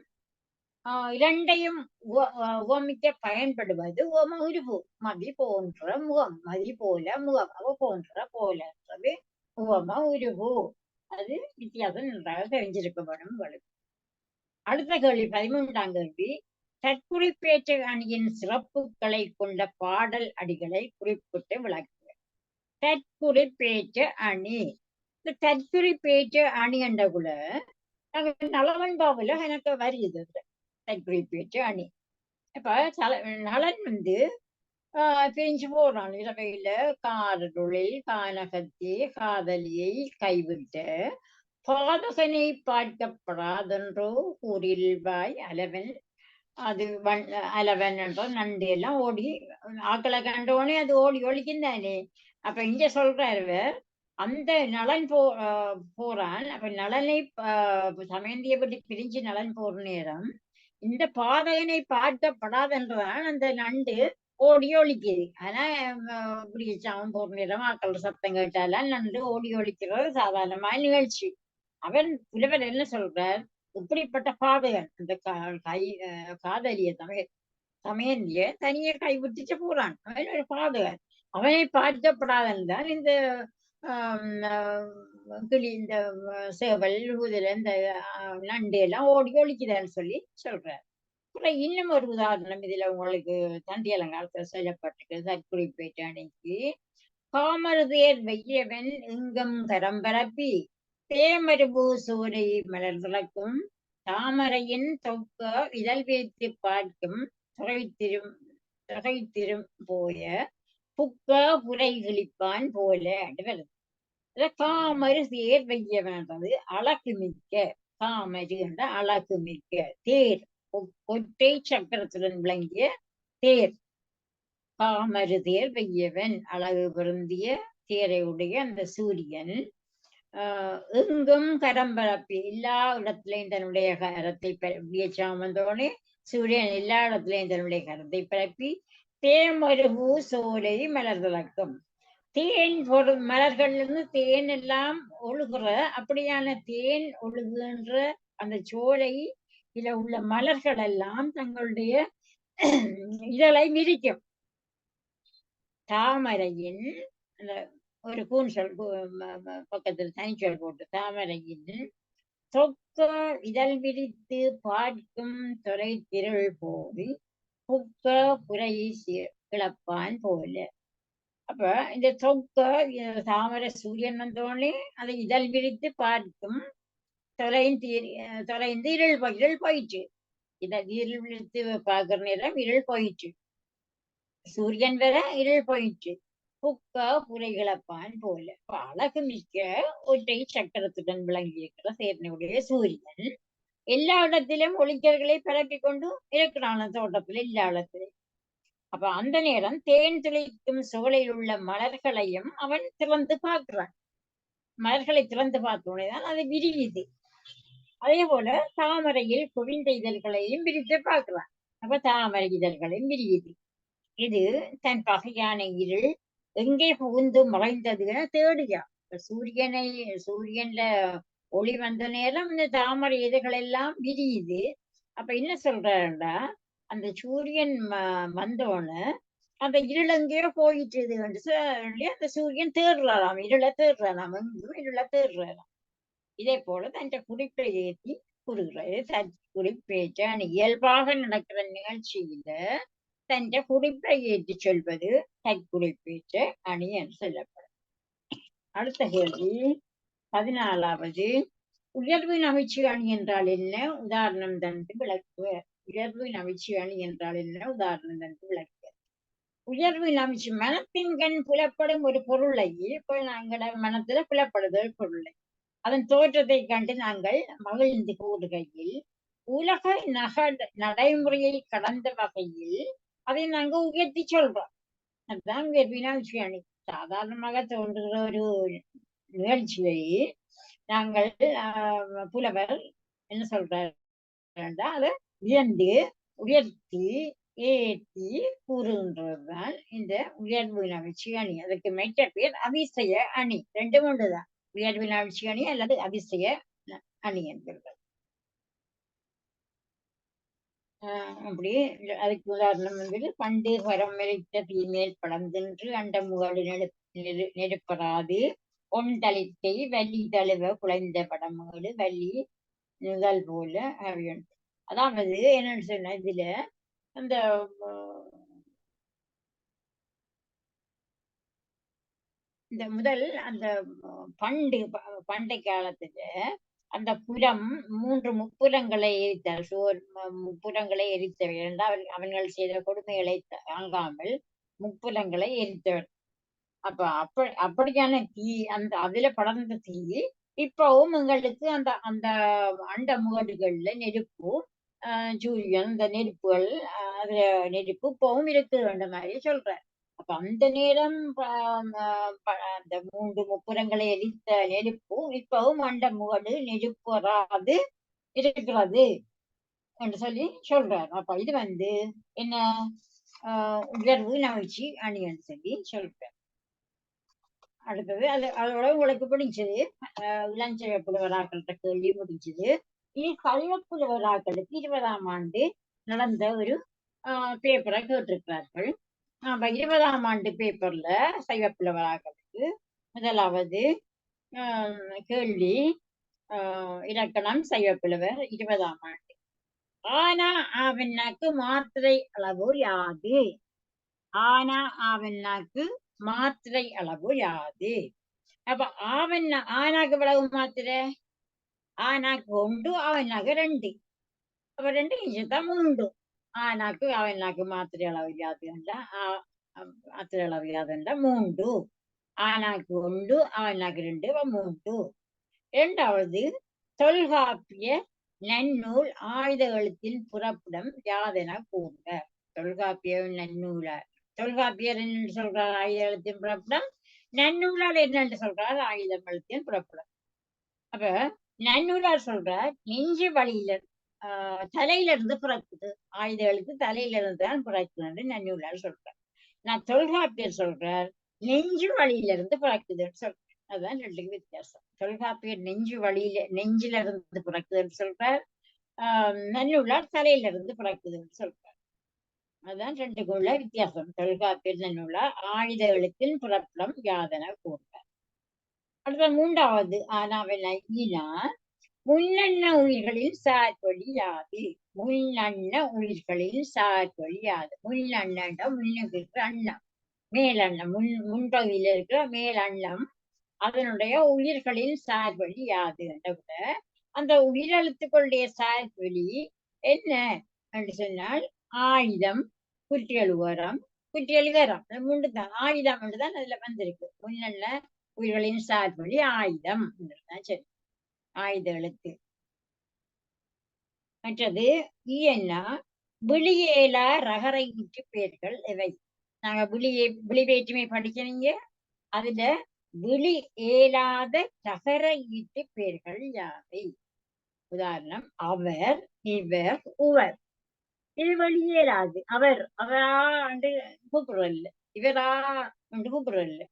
இரண்டையும் உவமிக்க பயன்படுவது உவம உருவு. மதி போன்ற முகம், மதி போல முகம், அவ போன்ற போலன்றது உவம உருவு. அது வித்தியாசம் நன்றாக தெரிஞ்சிருக்க வேணும் உங்களுக்கு. அடுத்த கேள்வி 13ஆம் கேள்வி. தற்குறிப்பேற்ற அணியின் சிறப்புகளை கொண்ட பாடல் அடிகளை குறிப்பிட்டு விளக்குக. தற்குறிப்பேற்ற அணி. இந்த தற்குறிப்பேற்ற அணி என்றகுல நலவன்பாவுல எனக்கு வருது தற்குறிப்பேற்ற அணி. இப்ப நலன் பிரிஞ்சு போறான். இரவையில காரருளில் கானகத்தே காதலியை கைவிட்ட பாதகனை பார்க்கப்படாதென்றோ கூறில்வாய் அலவன். அது அலவன் என்ற நண்டு எல்லாம் ஓடி ஆக்களை கண்டோடனே அது ஓடி ஒழிக்குந்தானே. அப்ப இங்க சொல்றாரு அந்த நலன் போறான். அப்ப நலனை சமயந்தியை பற்றி பிரிஞ்சு நலன் போற நேரம் இந்த பாதகனை பார்க்கப்படாதென்றதான் அந்த நண்டு ஓடி ஒழிக்குது. ஆனா இப்படி சமம் போற நேரம் ஆக்கள் சத்தம் கேட்டாலாம் நண்டு ஓடி ஒழிக்கிறது சாதாரணமான நிகழ்ச்சி. அவன் புலவர் என்ன சொல்றார், இப்படிப்பட்ட பாதகன் அந்த காதலிய சமயந்திய தனியே கைவிட்டுச்சு போறான். அவன் ஒரு பாதகன். அவனை பார்க்கப்படாதான் இந்த கிளி இந்த சேவல் குதிரை இந்த நண்டு எல்லாம் ஓடி ஒழிக்குதான்னு சொல்லி சொல்றார். அப்புறம் இன்னும் ஒரு உதாரணம் இதுல உங்களுக்கு தண்டி அலங்காரத்துல சொல்லப்பட்டிருக்கு. தற்குறிப்பேற்ற அணிக்கு காமருதேர் வெய்யவன் எங்கும் கரம்பரப்பி தேமருபு சூரை மலர்ந்துளக்கும் தாமரையின் தொக்க இதழ் வைத்து பார்க்கும் தொகைத்திரும் போய புக்க புரை கிழிப்பான் போல வருது. காமரு தேர் வெய்யவன்றது அழகு மிக்க, காமரு என்ற அழகு மிக்க தேர், கொட்டை சக்கரத்துடன் விளங்கிய தேர். காமரு தேர் வெய்யவன் அழகு பொருந்திய தேரை உடைய அந்த சூரியன் எங்கும் கரம்பரப்பி எல்லா இடத்திலையும் தன்னுடைய கரத்தை வியச்சாமந்தோனே சூரியன் எல்லா இடத்திலையும் தன்னுடைய கரத்தை பரப்பி தேமருகு சோலை மலர்தளக்கும். தேன் மலர்களிலிருந்து தேன் எல்லாம் ஒழுகுற அப்படியான தேன் ஒழுகுகின்ற அந்த சோலை இதுல உள்ள மலர்கள் எல்லாம் தங்களுடைய இதழை விரிக்கும். தாமரையின் அந்த ஒரு கூன்சொல் பக்கத்தில் தனிச்சொல் போட்டு தாமரையின் தொக்க இதழ் விரித்து பார்க்கும் துறை திரள் போய் புக்க புரை கிளப்பான் போல. அப்ப இந்த தொக்க தாமரை சூரியன் வந்தோடனே அதை இதழ் விரித்து பார்க்கும் தொலைந்து இருள் போயிற்று. இருள் விரித்து பார்க்கிற நேரம் இருள் போயிற்று. சூரியன் வர இருள் போயிற்று. புக்க புரைகிழப்பான் போல. அழகு மிக்க ஒற்றை சக்கரத்துடன் விளங்கியிருக்கிற சேர்னையுடைய சூரியன் எல்லா இடத்திலும் ஒளிக்கர்களை பரப்பி கொண்டு இருக்கிறான் தோட்டத்தில் எல்லா இடத்திலும். அப்ப அந்த நேரம் தேன் துளைக்கும் சோலையில் உள்ள மலர்களையும் அவன் திறந்து பார்க்கிறான். மலர்களை திறந்து பார்த்தோடனேதான் அது விரியுது. அதே போல தாமரையில் குவிந்த இதழ்களையும் விரித்து பார்க்கிறான். அப்ப தாமரை இதழ்களையும் விரியுது. இது தன் பகையான இருள் எங்கே புகுந்து மறைந்தது என தேடுயா. சூரியன்ல ஒளி வந்த நேரம் இந்த தாமரை இதழ்கள் எல்லாம் விரியுது. அப்ப என்ன சொல்றாருண்டா, அந்த சூரியன் வந்தோன்னு அந்த இருள் எங்கேயோ போயிட்டு சொல்லி அந்த சூரியன் தேடுறாராம், இருளை தேடுறாராம், எங்கும் இருளை தேடுறாராம். இதே போல தன் குறிப்பை ஏற்றி கூறுகிறது. தற்குறிப்பேற்ற இயல்பாக நடக்கிற நிகழ்ச்சியில தன் குறிப்பை ஏற்றி சொல்வது தற்குறிப்பேற்ற அணி என்று சொல்லப்படும். அடுத்த கேள்வி 14வது. உயர்வின் அமைச்சு அணி என்றால் என்ன, உதாரணம் தந்து விளக்குவ. உயர்வின் அமைச்சு அணி என்றால் என்ன, உதாரணம் தந்து விளக்குவ. உயர்வின் அமைச்சு மனத்தின் கண் புலப்படும் ஒரு பொருளை, இப்ப நாங்கள மனத்துல புலப்படுதல் பொருளை அதன் தோற்றத்தை கண்டு நாங்கள் மகிழ்ந்து கூறுகையில் உலக நடைமுறையை கடந்த வகையில் அதை நாங்க உயர்த்தி சொல்றோம். அதுதான் உயர்வின் அமைச்சு அணி. சாதாரணமாக தோன்றுகிற ஒரு நிகழ்ச்சியை நாங்கள் புலவர் என்ன சொல்றாருன்னா அதை உயர்ந்து உயர்த்தி ஏத்தி கூறுகின்றதுதான் இந்த உயர்வு நவிழ்ச்சி அணி. அதுக்கு மெட்ட பேர் அதிசய அணி. ரெண்டும் ஒன்றுதான். உயர்வு நவிழ்ச்சி அணி அல்லது அதிசய அணி என்கிறது. அப்படி அதுக்கு உதாரணம் வந்து பண்டு வரம் மெலித்த தீமேல் பழந்தின்று அண்ட முகடு நெருப்பறாது ஒன்றளிக்கை வலி தழுவ குலைந்த படமுகடு வலி முதல் போல அறியன். அதாவது என்னன்னு சொன்ன இதுல அந்த இந்த முதல் அந்த பண்டை காலத்துல அந்த புறம் 3 முப்புறங்களை எரித்தார். முப்புறங்களை எரித்தவர் என்றால் அவர்கள் செய்த கொடுமைகளை தாங்காமல் முப்புறங்களை எரித்தவர். அப்படியான தீ அதுல படர்ந்த தீ இப்பவும் எங்களுக்கு அந்த அந்த அண்ட முகடுகள்ல நெருப்பு சூரியன் இந்த நெருப்புகள் அதுல நெருப்பு இப்பவும் இருக்கு அந்த மாதிரி சொல்ற. அப்ப அந்த நேரம் அந்த 3 முப்புறங்களை எரித்த நெருப்பு இப்பவும் அண்ட முகடு நெருப்பு வராது இருக்கிறது என்று சொல்லி சொல்றார். அப்ப இது வந்து என்ன உயர்வு நவிழ்ச்சி அணின்னு சொல்லி சொல்றார். அடுத்தது அதோட உங்களுக்கு பிடிச்சது இளஞ்செழிய புலவராக்கள்கிட்ட கேள்வி முடிஞ்சது. இனி சைவ புலவராக்களுக்கு 20ஆம் ஆண்டு நடந்த ஒரு பேப்பரை கேட்டிருக்கிறார்கள். 20ஆம் ஆண்டு பேப்பர்ல சைவ புலவராக்களுக்கு முதலாவது கேள்வி இலக்கணம் சைவ புலவர் 20ஆம் ஆண்டு. ஆனா ஆவண்ணாக்கு மாத்திரை அளவு யாது? ஆனா ஆவண்ணாக்கு மாத்திரை அளவு யாது? அப்ப ஆனாக்கு விளவு மாத்திரை ஆனாக்கு 1 அவனாக்கு 2. அப்ப 2 இஞ்சுதான் 3. ஆனாக்கு அவனாக்கு மாத்திரை அளவு யாது என்றால் மாத்திரை அளவு யாது என்றால் 3. ஆனாக்கு 1 அவனாக்கு 2 3. இரண்டாவது தொல்காப்பிய நன்னூல் ஆயுத எழுத்தின் புறப்படம் யாதென கூறுக. தொல்காப்பிய நன்னூல தொல்காப்பியர் என்ன சொல்றார்? ஆயுத எழுத்தின் புறப்படம். நன்னூலால் என்னன்னு சொல்றார்? ஆயுதம் எழுத்தின் புறப்படம். அப்ப நன்னூலார் சொல்றார் நெஞ்சு வழியில தலையில இருந்து பிறக்குது. ஆயுத எழுத்து தலையில இருந்து தான் பிறக்குதுன்னு நன்னூலார் சொல்றார். நான் தொல்காப்பியர் சொல்றார் நெஞ்சு வழியில இருந்து பிறக்குதுன்னு சொல்றேன். அதுதான் ரெண்டுக்கு வித்தியாசம். தொல்காப்பியர் நெஞ்சில இருந்து பிறக்குதுன்னு சொல்றார். நன்னூலார் தலையில இருந்து பிறக்குதுன்னு சொல்றார். அதுதான் ரெண்டுக்குள்ள வித்தியாசம். தொல்காப்பியர் நன்னூலார் ஆயுத எழுத்தின் புறப்படம் யாதென கூறுகிறார். அடுத்த 3வது ஆனாவென ஈனா முன்னெண்ண உயிர்களில் சார்பொழி யாது? முன்னெண்ண உயிர்களில் சார்பொழி யாது? முன்னெண்ண முன்னுக்கு இருக்கிற அண்ணம் மேலெண்ணம் முன்பகுதியில இருக்கிற மேலெண்ணம் அதனுடைய உயிர்களில் சார்பொழி யாது என்ற கூட அந்த உயிரெழுத்துக்களுடைய சார்பொழி என்ன என்று சொன்னால் ஆயுதம் குற்றியலுகரம் குற்றியலுகரம் 3 தான். ஆயுதம் என்றுதான் அதுல வந்திருக்கு. முன்னெண்ண உயிர்களின் சார்பொழி ஆயுதம் என்றுதான் சரி. ஆயுத எழுத்து. மற்றது இயன்னா விழியேலா ரகரை ஈற்று பெயர்கள் எவை? நாங்க விழி வேற்றுமை படிக்கிறீங்க. அதுல விழி ஏலாத ரகர ஈட்டு பெயர்கள் யாவை? உதாரணம் அவர், இவர், உவர். இது வெளியேறாது. அவரா என்று கூப்பிடுறதில்ல, இவரா என்று கூப்பிடுறதில்ல.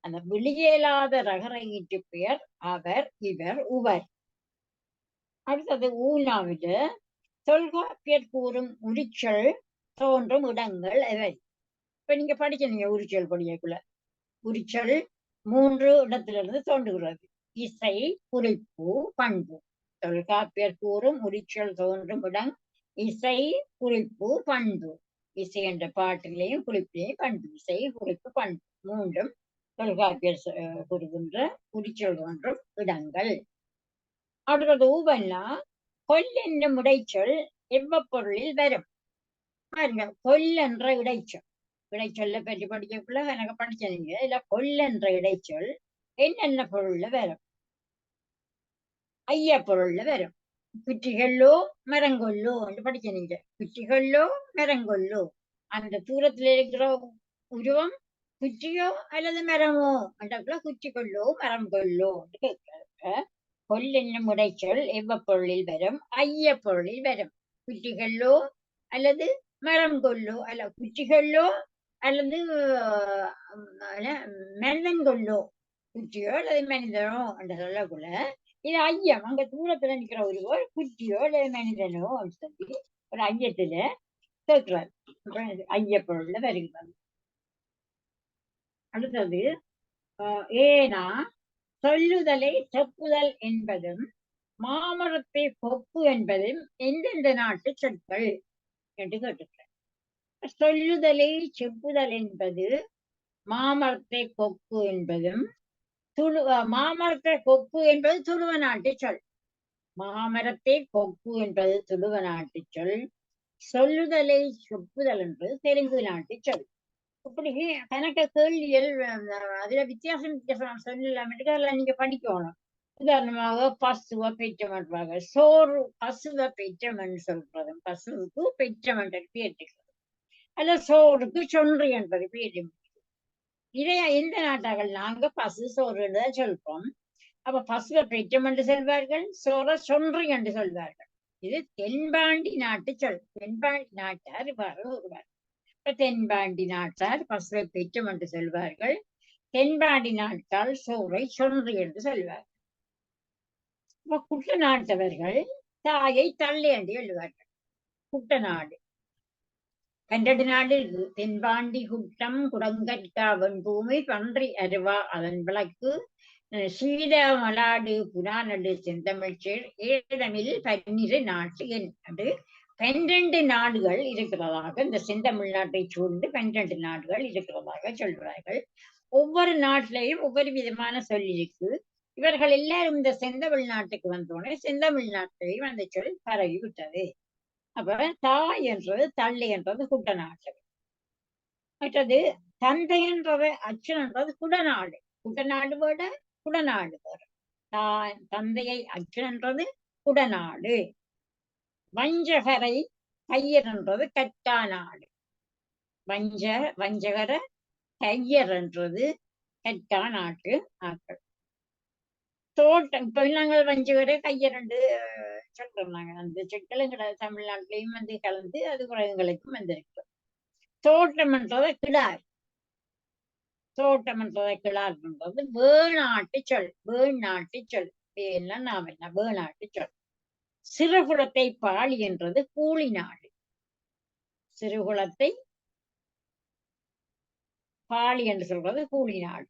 அந்த வெளியேலாத ரகர ஈட்டு பெயர் அவர், இவர், உவர். அடுத்தது ஊனாவில தொல்காப்பியர் கூறும் உரிச்சொல் தோன்றும் இடங்கள் எவை? இப்ப நீங்க படிக்கிறீங்க உரிச்சொல் படிக்கக்குள்ள. உரிச்சொல் 3 இடத்திலிருந்து தோன்றுகிறது. இசை, குறிப்பு, பண்பு. தொல்காப்பியர் கூறும் உரிச்சொல் தோன்றும் இடம் இசை, குறிப்பு, பண்பு. இசை என்ற பாட்டிலையும் குறிப்பிலையும் பண்பு. இசை, குறிப்பு, பண்பு 3ம் தொல்காப்பியர் கூறுகின்ற உரிச்சொல் தோன்றும் இடங்கள். அடுத்தது ஊவன்னா கொல் என்னும் இடைச்சொல் எவ்வப்பொருளில் வரும்? பாருங்க, கொல் என்ற இடைச்சொல். இடைச்சொல்ல பற்றி படிக்கக்குள்ள எனக்கு படிச்சீங்க. இல்ல கொல் என்ற இடைச்சொல் என்னென்ன பொருள்ல வரும்? ஐய பொருள்ல வரும். குற்றிகள்ளோ மரங்கொல்லோ என்று படிச்சீங்க. குற்றிகள்ளோ மரங்கொல்லோ. அந்த தூரத்துல இருக்கிற உருவம் குற்றியோ அல்லது மரமோ என்றக்குள்ள குற்றிகொள்ளோ மரம் கொல்லோ என்று கேட்கிறாங்க. கொல் என்னும் உடைச்சொல் எவ்வப்பொருளில் வரும்? ஐய பொருளில் வரும். குற்றிகள்ளோ அல்லது மரம் கொல்லோ அல்ல குச்சி கொல்லோ அல்லது மனிதன் கொல்லோ குச்சியோ அல்லது மனிதனோ என்று சொல்லக்குள்ள இது ஐயம் அங்க தூரத்துல நிக்கிற ஒருவர் குச்சியோ அல்லது மனிதனோ சொல்லி ஒரு ஐயத்துல கேட்கிறார். ஐயப்பொருள்ல வருகிறது. அடுத்தது ஏனா சொல்லுதலை செப்புதல் என்பதும் மாமரத்தை கொப்பு என்பதும் எந்தெந்த நாட்டு சொற்கள் என்று கேட்டுக்கிறார். சொல்லுதலை செப்புதல் என்பது மாமரத்தை கொக்கு என்பதும் மாமரத்தை கொக்கு என்பது துளுவ நாட்டு சொல். மாமரத்தை கொக்கு என்பது துளுவ நாட்டு சொல். சொல்லுதலை செப்புதல் என்பது தெலுங்கு நாட்டு சொல். இப்படி கணக்க கேள்விகள் அதுல வித்தியாசம் சொல்லலாம் அதுல நீங்க படிக்கணும். உதாரணமாக பசுவை பெற்றமன்றாங்க. சோறு பசுவை பெற்றமன் சொல்றதும் பசுவுக்கு பெற்றமன் பேர் அல்ல சோறுக்கு சொன்று என்பது பேர். இதை எந்த நாட்டார்கள் நாங்க பசு சோறு தான் சொல்றோம். அப்ப பசுவை பெற்றம் என்று சொல்வார்கள், சோற சொன்று என்று சொல்வார்கள். இது தென்பாண்டி நாட்டு சொல். தென்பாண்டி நாட்டார் இவ்வாறு ஒருவர். இப்ப தென்பாண்டி நாட்டார் பசுவை பெற்றம் என்று சொல்வார்கள். தென்பாண்டி நாட்டால் சோறை சொன்று என்று சொல்வார்கள். இப்ப குட்டநாட்டவர்கள் தாயை தள்ளி என்று எழுவார்கள். குட்டநாடு 12 நாடு இருக்கு. தென்பாண்டி குட்டம் குடங்கற்காவன் பூமி பன்றி அருவா அதன் விளக்கு சீத மலாடு புறாநடு செந்தமிழ்ச்சேர் ஏழமில் 12 நாட்டு என்று 12 நாடுகள் இருக்கிறதாக இந்த செந்தமிழ் நாட்டை சூழ்ந்து 12 நாடுகள் இருக்கிறதாக சொல்கிறார்கள். ஒவ்வொரு நாட்டிலையும் ஒவ்வொரு விதமான சொல்லிருக்கு. இவர்கள் எல்லாரும் இந்த செந்தமிழ் நாட்டுக்கு வந்தோடனே செந்தமிழ் நாட்டிலையும் அந்த சொல் பரவி விட்டது. அப்ப தாய் என்றது தள்ளி என்றது குட்டநாடு. மற்றது தந்தை என்றது அச்சன் என்றது குடநாடு. குட்டநாடு விட குடநாடு வரும். தந்தையை அச்சன் என்றது குடநாடு. வஞ்சகரை கையர் என்றது கட்டா நாடு. வஞ்சகர கையர் என்றது கட்டா நாட்டு ஆக்கள். தோட்டம் இப்ப நாங்கள் வஞ்சகரை கையர் என்று சொல்றோம். நாங்க அந்த சொற்கள் எங்கட தமிழ்நாட்டிலையும் வந்து கலந்து அது உலகங்களுக்கும் வந்திருக்கு. தோட்டம் என்றதை கிளார். தோட்டம் என்றதை கிளார் என்றது வேணாட்டு சொல். வேணாட்டு சொல் எல்லாம் நாம் என்ன வேணாட்டு சொல். சிறுகுளத்தை பாலி என்றது கூலி நாடு. சிறுகுளத்தை பாலி என்று சொல்றது கூலி நாடு.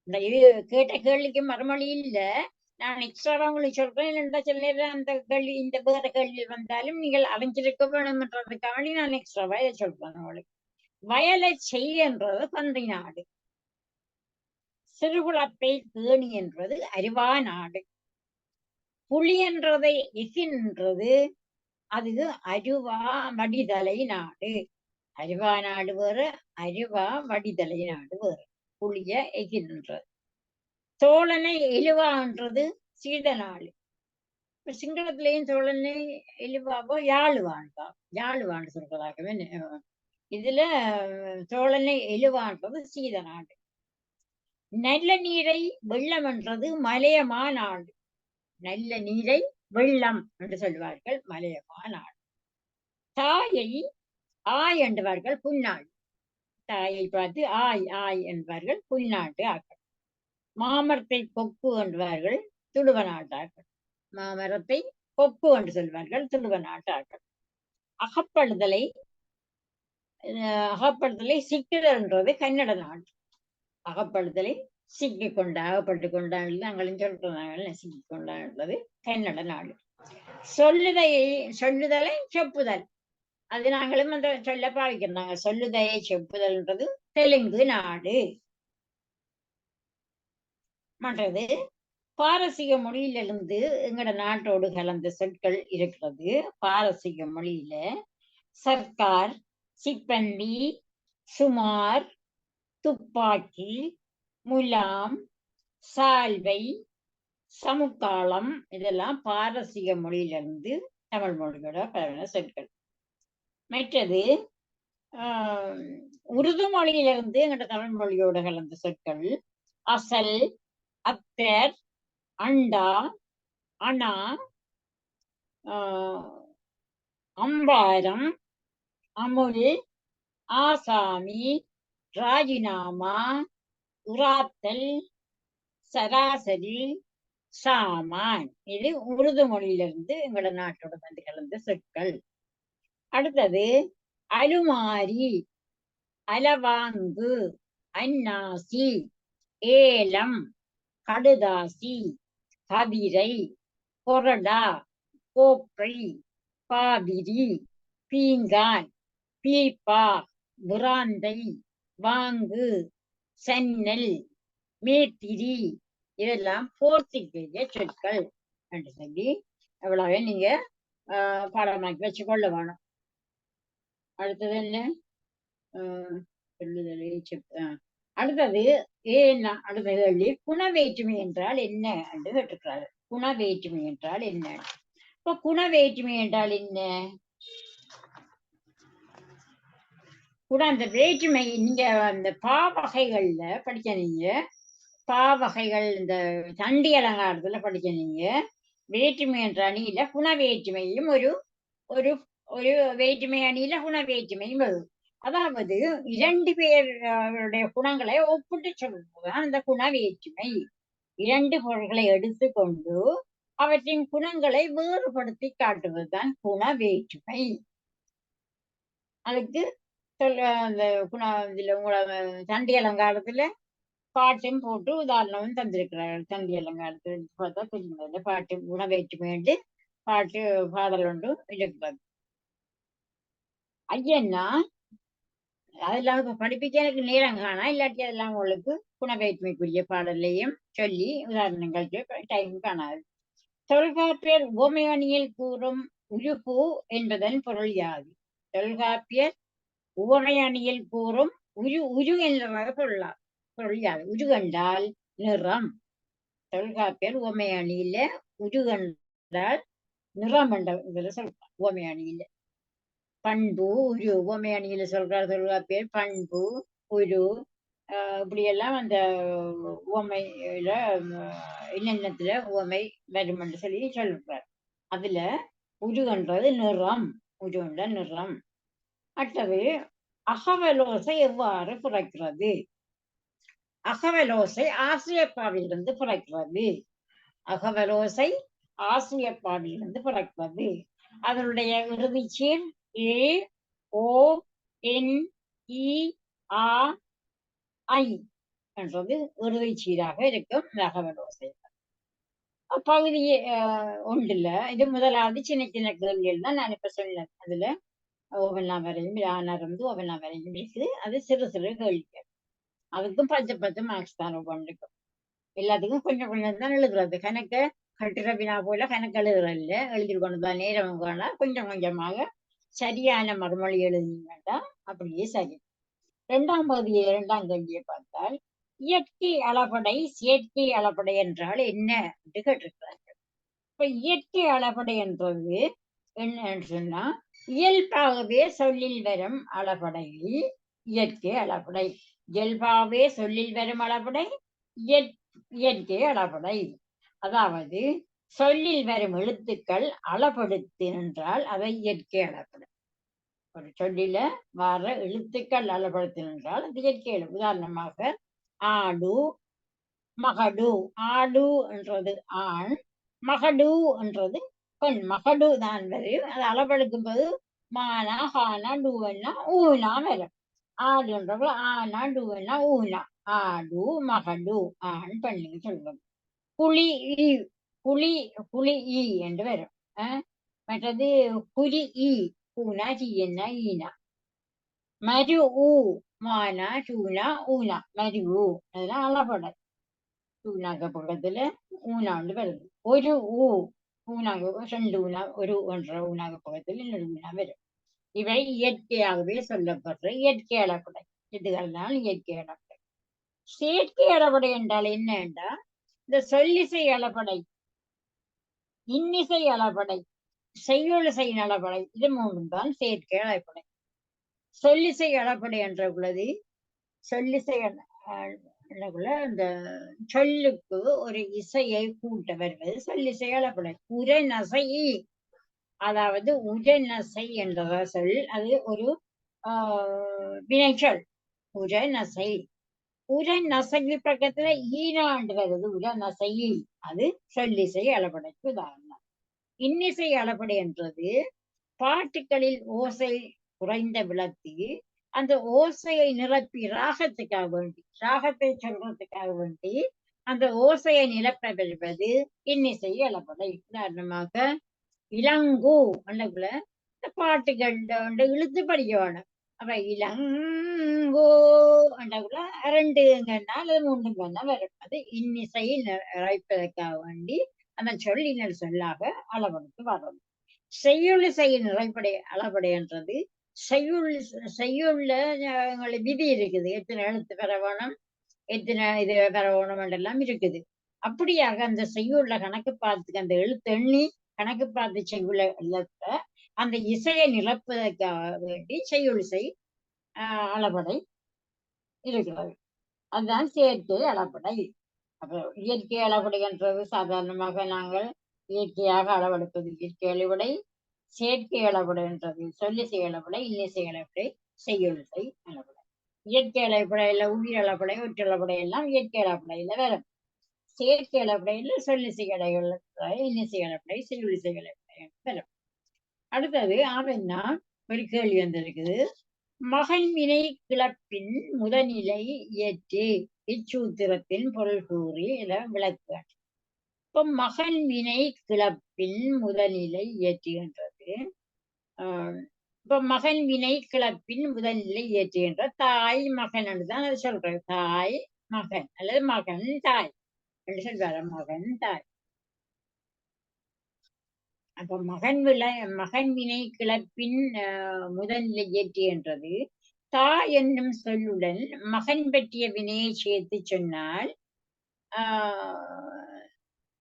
இந்த இது கேட்ட கேள்விக்கு மறுமொழி இல்ல. நான் எக்ஸ்ட்ராவா உங்களுக்கு சொல்றேன். என்ன சொல்ல அந்த கேள்வி இந்த வேற கேள்வி வந்தாலும் நீங்கள் அறிஞ்சிருக்க வேணும்ன்றதுக்காக நான் எக்ஸ்ட்ராவா இதை சொல்றேன் உங்களுக்கு. வயலை செய்கின்றது பன்றி நாடு. சிறுகுளத்தை பேணி என்றது அருவா நாடு. புலி என்றதை எகின்றது அது அருவா வடிதலை நாடு. அருவா நாடு வேறு, அருவா வடிதலை நாடு வேறு. புளிய எகின்றது. சோழனை எழுவான்றது சீத நாடு. இப்ப சிங்களத்திலையும் சோழனை எழுவாவோ யாழுவான்பா. யாழுவான் சொல்றதாகவே இதுல சோழனை எழுவான்றது சீத நாடு. நல்ல நீரை வெள்ளம் என்றது மலையமா நாடு. நல்ல நீரை வெள்ளம் என்று சொல்வார்கள் மலையமா நாடு. தாயை ஆய் என்பவர்கள் புன்னாடு. தாயை பார்த்து ஆய் ஆய் என்பவர்கள் புன்னாட்டு ஆக்கள். மாமரத்தை கொக்கு என்பவர்கள் துளுவ நாட்டார்கள். மாமரத்தை கொக்கு என்று சொல்வார்கள் துளுவ நாட்டார்கள். அகப்படுதலை சிக்கிடல் என்றது கன்னட நாடு. அகப்படுதலை சிக்கிக் கொண்ட அகப்பட்டு கொண்டான் நாங்களும் சொல்றாங்க. சிக்கிக் கொண்டாடுறது கன்னட நாடு. சொல்லுதலை செப்புதல் அது நாங்களும் அந்த சொல்ல பாவிக்கிறாங்க. சொல்லுதலை செப்புதல்ன்றது தெலுங்கு நாடு. மற்றது பாரசீக மொழியிலிருந்து எங்கட நாட்டோடு கலந்த சொற்கள் இருக்கிறது. பாரசீக மொழியில சர்க்கார், சிப்பந்தி, சுமார், துப்பாக்கி, முலாம், சால்வை, சமுக்காலம் இதெல்லாம் பாரசீக மொழியிலிருந்து தமிழ் மொழியோட பரவன சொற்கள். மற்றது உருது மொழியிலிருந்து எங்கட தமிழ் மொழியோட கலந்த சொற்கள் அசல், அத்தர், அண்டா, அணா, அம்பாரம், அமுல், ஆசாமி, ராஜினாமா, உராத்தல், சராசரி, சாமான். இது உருது மொழியிலிருந்து எங்களோட நாட்டோட வந்து கலந்த சொற்கள். அடுத்தது அலுமாரி, அலவாங்கு, அன்னாசி, ஏலம், கடுதாசி, கதிரை, கொறடா, கோப்பை, பாதிரி, பீங்கான், பீப்பா, விராந்தை, வாங்கு, சன்னல், மேத்திரி, இதெல்லாம் போர்த்துகீய சொற்கள் என்று சொல்லி எவ்வளவு நீங்க பாடமாக்கி வச்சுக்கொள்ள வேணும். அடுத்தது என்ன? சொல்லுதலை அடுத்தது ஏன்னா அடுத்த கேள்வி குணவேற்றுமை என்றால் என்ன என்று கேட்டிருக்கிறாரு. குணவேற்றுமை என்றால் என்ன? இப்ப குணவேற்றுமை என்றால் என்ன? கூட அந்த வேற்றுமை நீங்க அந்த பாவகைகள்ல படிக்க நீங்க பாவகைகள் இந்த தண்டி அலங்காரத்துல படிக்க நீங்க வேற்றுமை என்ற அணியில குண வேற்றுமையும் ஒரு ஒரு ஒரு வேற்றுமை அணியில குண வேற்றுமையும் வரும். அதாவது 2 பேருடைய குணங்களை ஒப்பிட்டு சொல்வதுதான் அந்த குண வேற்றுமை. 2 பொருள்களை எடுத்துக்கொண்டு அவற்றின் குணங்களை வேறுபடுத்தி காட்டுவதுதான் குண வேற்றுமை. அதுக்கு அந்த இதுல உங்களை தண்டி அலங்காரத்துல பாட்டும் போட்டு உதாரணமும் தந்திருக்கிறார்கள். தண்டி அலங்காரத்துல பார்த்தா தெரியுது பாட்டு குணவேற்றுமை என்று பாட்டு பாடல் ஒன்று இருக்கிறது. ஐயன்னா அதெல்லாம் இப்ப படிப்பிக்க எனக்கு நேரம் காணா, இல்லாட்டி அதெல்லாம் உங்களுக்கு குணவேற்றுமைக்குரிய பாடலையும் சொல்லி உதாரணங்களுக்கு டைம் காணாது. தொல்காப்பியர் உவமையணியில் கூறும் உருபு என்பதன் பொருள் யாது? தொல்காப்பியர் உவமையணியில் கூறும் உரு என்ற பொருள் யாது? உரு கண்டால் நிறம். தொல்காப்பியர் உவமை அணியில உரு கண்டால் நிறம் என்ற இதுல சொல்றார். உவமை அணியில பண்பு உரு உவமை அணியில சொல்றார் தொல்காப்பியர். பண்பு உரு இப்படியெல்லாம் அந்த உவமையில என்னென்னத்துல உவமை வரும் என்று சொல்லி சொல்றார். அதுல உருகன்றது நிறம். உருகன்ற நிறம். அடுத்தது அகவலோசை எவ்வாறு பிறக்கிறது? அகவலோசை ஆசிரியப்பாவிலிருந்து பிறக்கிறது. அகவலோசை ஆசிரியப்பாவிலிருந்து பிறக்கிறது. அதனுடைய இறுதிச்சீர் ஏ ஓ என் இ ஆ ஐ என்றது இறுதிச்சீராக இருக்கும் அகவலோசை. பகுதி ஒன்றுல இது முதலாவது சின்ன சின்ன கேள்விகள் தான் நான் இப்ப சொன்னேன். அதுல ஓவெல்லாம் வரையும் ஆனருந்து ஓவெல்லாம் வரையும் இருக்குது. அது சிறு சிறு கேள்விகள். அதுக்கும் 10 மார்க்ஸ் தான் ஒவ்வொன்றுக்கும். எல்லாத்துக்கும் கொஞ்சம் கொஞ்சம் தான் எழுதுறது. கணக்க கட்டுற வினா போல கணக்கு எழுதுறதில்ல. எழுதி கொண்டுதான் நேரம் காணா கொஞ்சம் கொஞ்சமாக சரியான மறுமொழி எழுதினீங்கன்னா அப்படியே சரி. 2ஆம் பகுதியை 2ஆம் கேள்வியை பார்த்தால் இயற்கை அளபடை செயற்கை அளபடை என்றால் என்ன என்று கேட்டிருக்கிறார்கள். இப்ப இயற்கை அளபடை என்றது என்னன்னு சொன்னா இயல்பாகவே சொல்லில் வரும் அளபடை இயற்கை அளபடை. இயல்பாகவே சொல்லில் வரும் அளபடை இயற்கை அளபடை. அதாவது சொல்லில் வரும் எழுத்துக்கள் அளபடுத்து என்றால் அதை இயற்கை அளபடை. ஒரு சொல்லில வர எழுத்துக்கள் அளபடுத்து என்றால் அது இயற்கை அளவு. உதாரணமாக ஆடு மகடு. ஆடு என்றது ஆண், மகடு என்றது பெண். மகடு தான் வரும். அது அளவெடுக்கும் போது மானா ஹானா டூவன்னா ஊனா வரும். ஆடுன்றவங்க ஆனா டூவன்னா ஊனா. ஆடு மகடு ஆண் பெண்ணுன்னு சொல்லுவோம். புலி புலி புலி ஈ என்று வரும். மற்றது புலி ஈ பூனா சீயன்னா ஈனா. மரு ஊ மானா சூனா ஊனா. மரு ஊ அதெல்லாம் அளபடை. ஊனாக்க பக்கத்துல ஊனாண்டு வருது. ஒரு ஊ ஊனாக 2 ஊனா ஒரு ஒன்றரை ஊனாக பக்கத்தில் இன்னொரு ஊனா வரும். இவை இயற்கையாகவே சொல்லப்படுற இயற்கை அளபடை. இதுகள்தான் இயற்கை அளபடை. செயற்கை அளபடை என்றால் என்ன என்றால் இந்த சொல்லிசை அளபடை, இன்னிசை அளபடை, செய்யுளிசை அளபடை, இது 3 தான் செயற்கை அளபடை. சொல்லிசை அளபடை என்ற உள்ளது சொல்லிசை இந்த சொல்லுக்கு ஒரு இசையை கூட்ட வருவது சொல்லிசை அளபடை. உரநசை, அதாவது உரநசை என்ற சொல் அது ஒரு வினைச்சொல் உரநசை. உரநசைக்கு பக்கத்துல ஈனாண்டு வருது. உரநசை அது சொல்லிசை அளபடைக்கு உதாரணம். இன்னிசை அளபடை என்றது பாட்டுகளில் ஓசை குறைந்த விளத்தி அந்த ஓசையை நிரப்பி ராகத்துக்காக வேண்டி, ராகத்தை சொல்றதுக்காக வேண்டி அந்த ஓசையை நிரப்ப பெறுவது இன்னிசை அளபடை. உதாரணமாக இளங்கோ அண்டக்குள்ள இந்த பாட்டுகள் இழுத்து படிக்க வேணும். அப்ப இளங்கோ அண்டக்குள்ள 2ங்கன்னா அல்லது 3ங்கன்னா வரும். அது இன்னிசையில் இறைப்பதற்காக வேண்டி அந்த சொல்லினர் சொல்லாக அளவெடுத்து வரும். செய்யுளிசையின் இறைப்படை அளபடை என்றது செய்யுள்ள விதி இருக்குது. எத்தனை எழுத்து பெற வேணும், எத்தனை இது பெற வேணும் என்றெல்லாம் இருக்குது. அப்படியாக அந்த செய்யுள்ள கணக்கு பார்த்து அந்த எழுத்து எண்ணி கணக்கு பார்த்து செய்யுள்ள எழுத்த அந்த இசையை நிரப்புவதற்காக வேண்டி செய்யுளிசை அளபடை இருக்கிறது. அதுதான் செயற்கை அளபடை. அப்ப இயற்கை அளபடை என்றது சாதாரணமாக நாங்கள் இயற்கையாக அளவெடுப்பது இயற்கை அளபடை. செயற்கை அளபடை என்றது சொல்லிசை அளபடை, இன்னிசை அளபடை, செய்யுளிசை அளபடை. இயற்கை அளபடையில உயிர் அளபடை, ஒற்றளபடை எல்லாம் இயற்கை அளபடையில வரும். செயற்கை அளபடையில சொல்லிசை அளபடை, இன்னிசை அளபடை, செய்யுளிசை அளபடை வரும். அடுத்தது ஆவன்னா ஒரு கேள்வி வந்திருக்குது. மகன் வினை கிளப்பின் முதநிலை இயற்றி இச்சூத்திரத்தின் பொருள் கூறி இதை விளக்கு. இப்ப மகன் வினை கிளப்பின் முதல்நிலை இயற்றுகின்றது. இப்ப மகன் வினை கிளப்பின் முதல்நிலை இயற்றுகின்ற தாய் மகன் தான் அது சொல்றது. தாய் மகன் அல்லது மகன் தாய் என்று சொல்வார. மகன் தாய். அப்ப மகன் வினை கிளப்பின் முதல்நிலை இயற்றுகின்றது. தாய் என்னும் சொல்லுடன் மகன் பற்றிய வினையை சேர்த்து சொன்னால்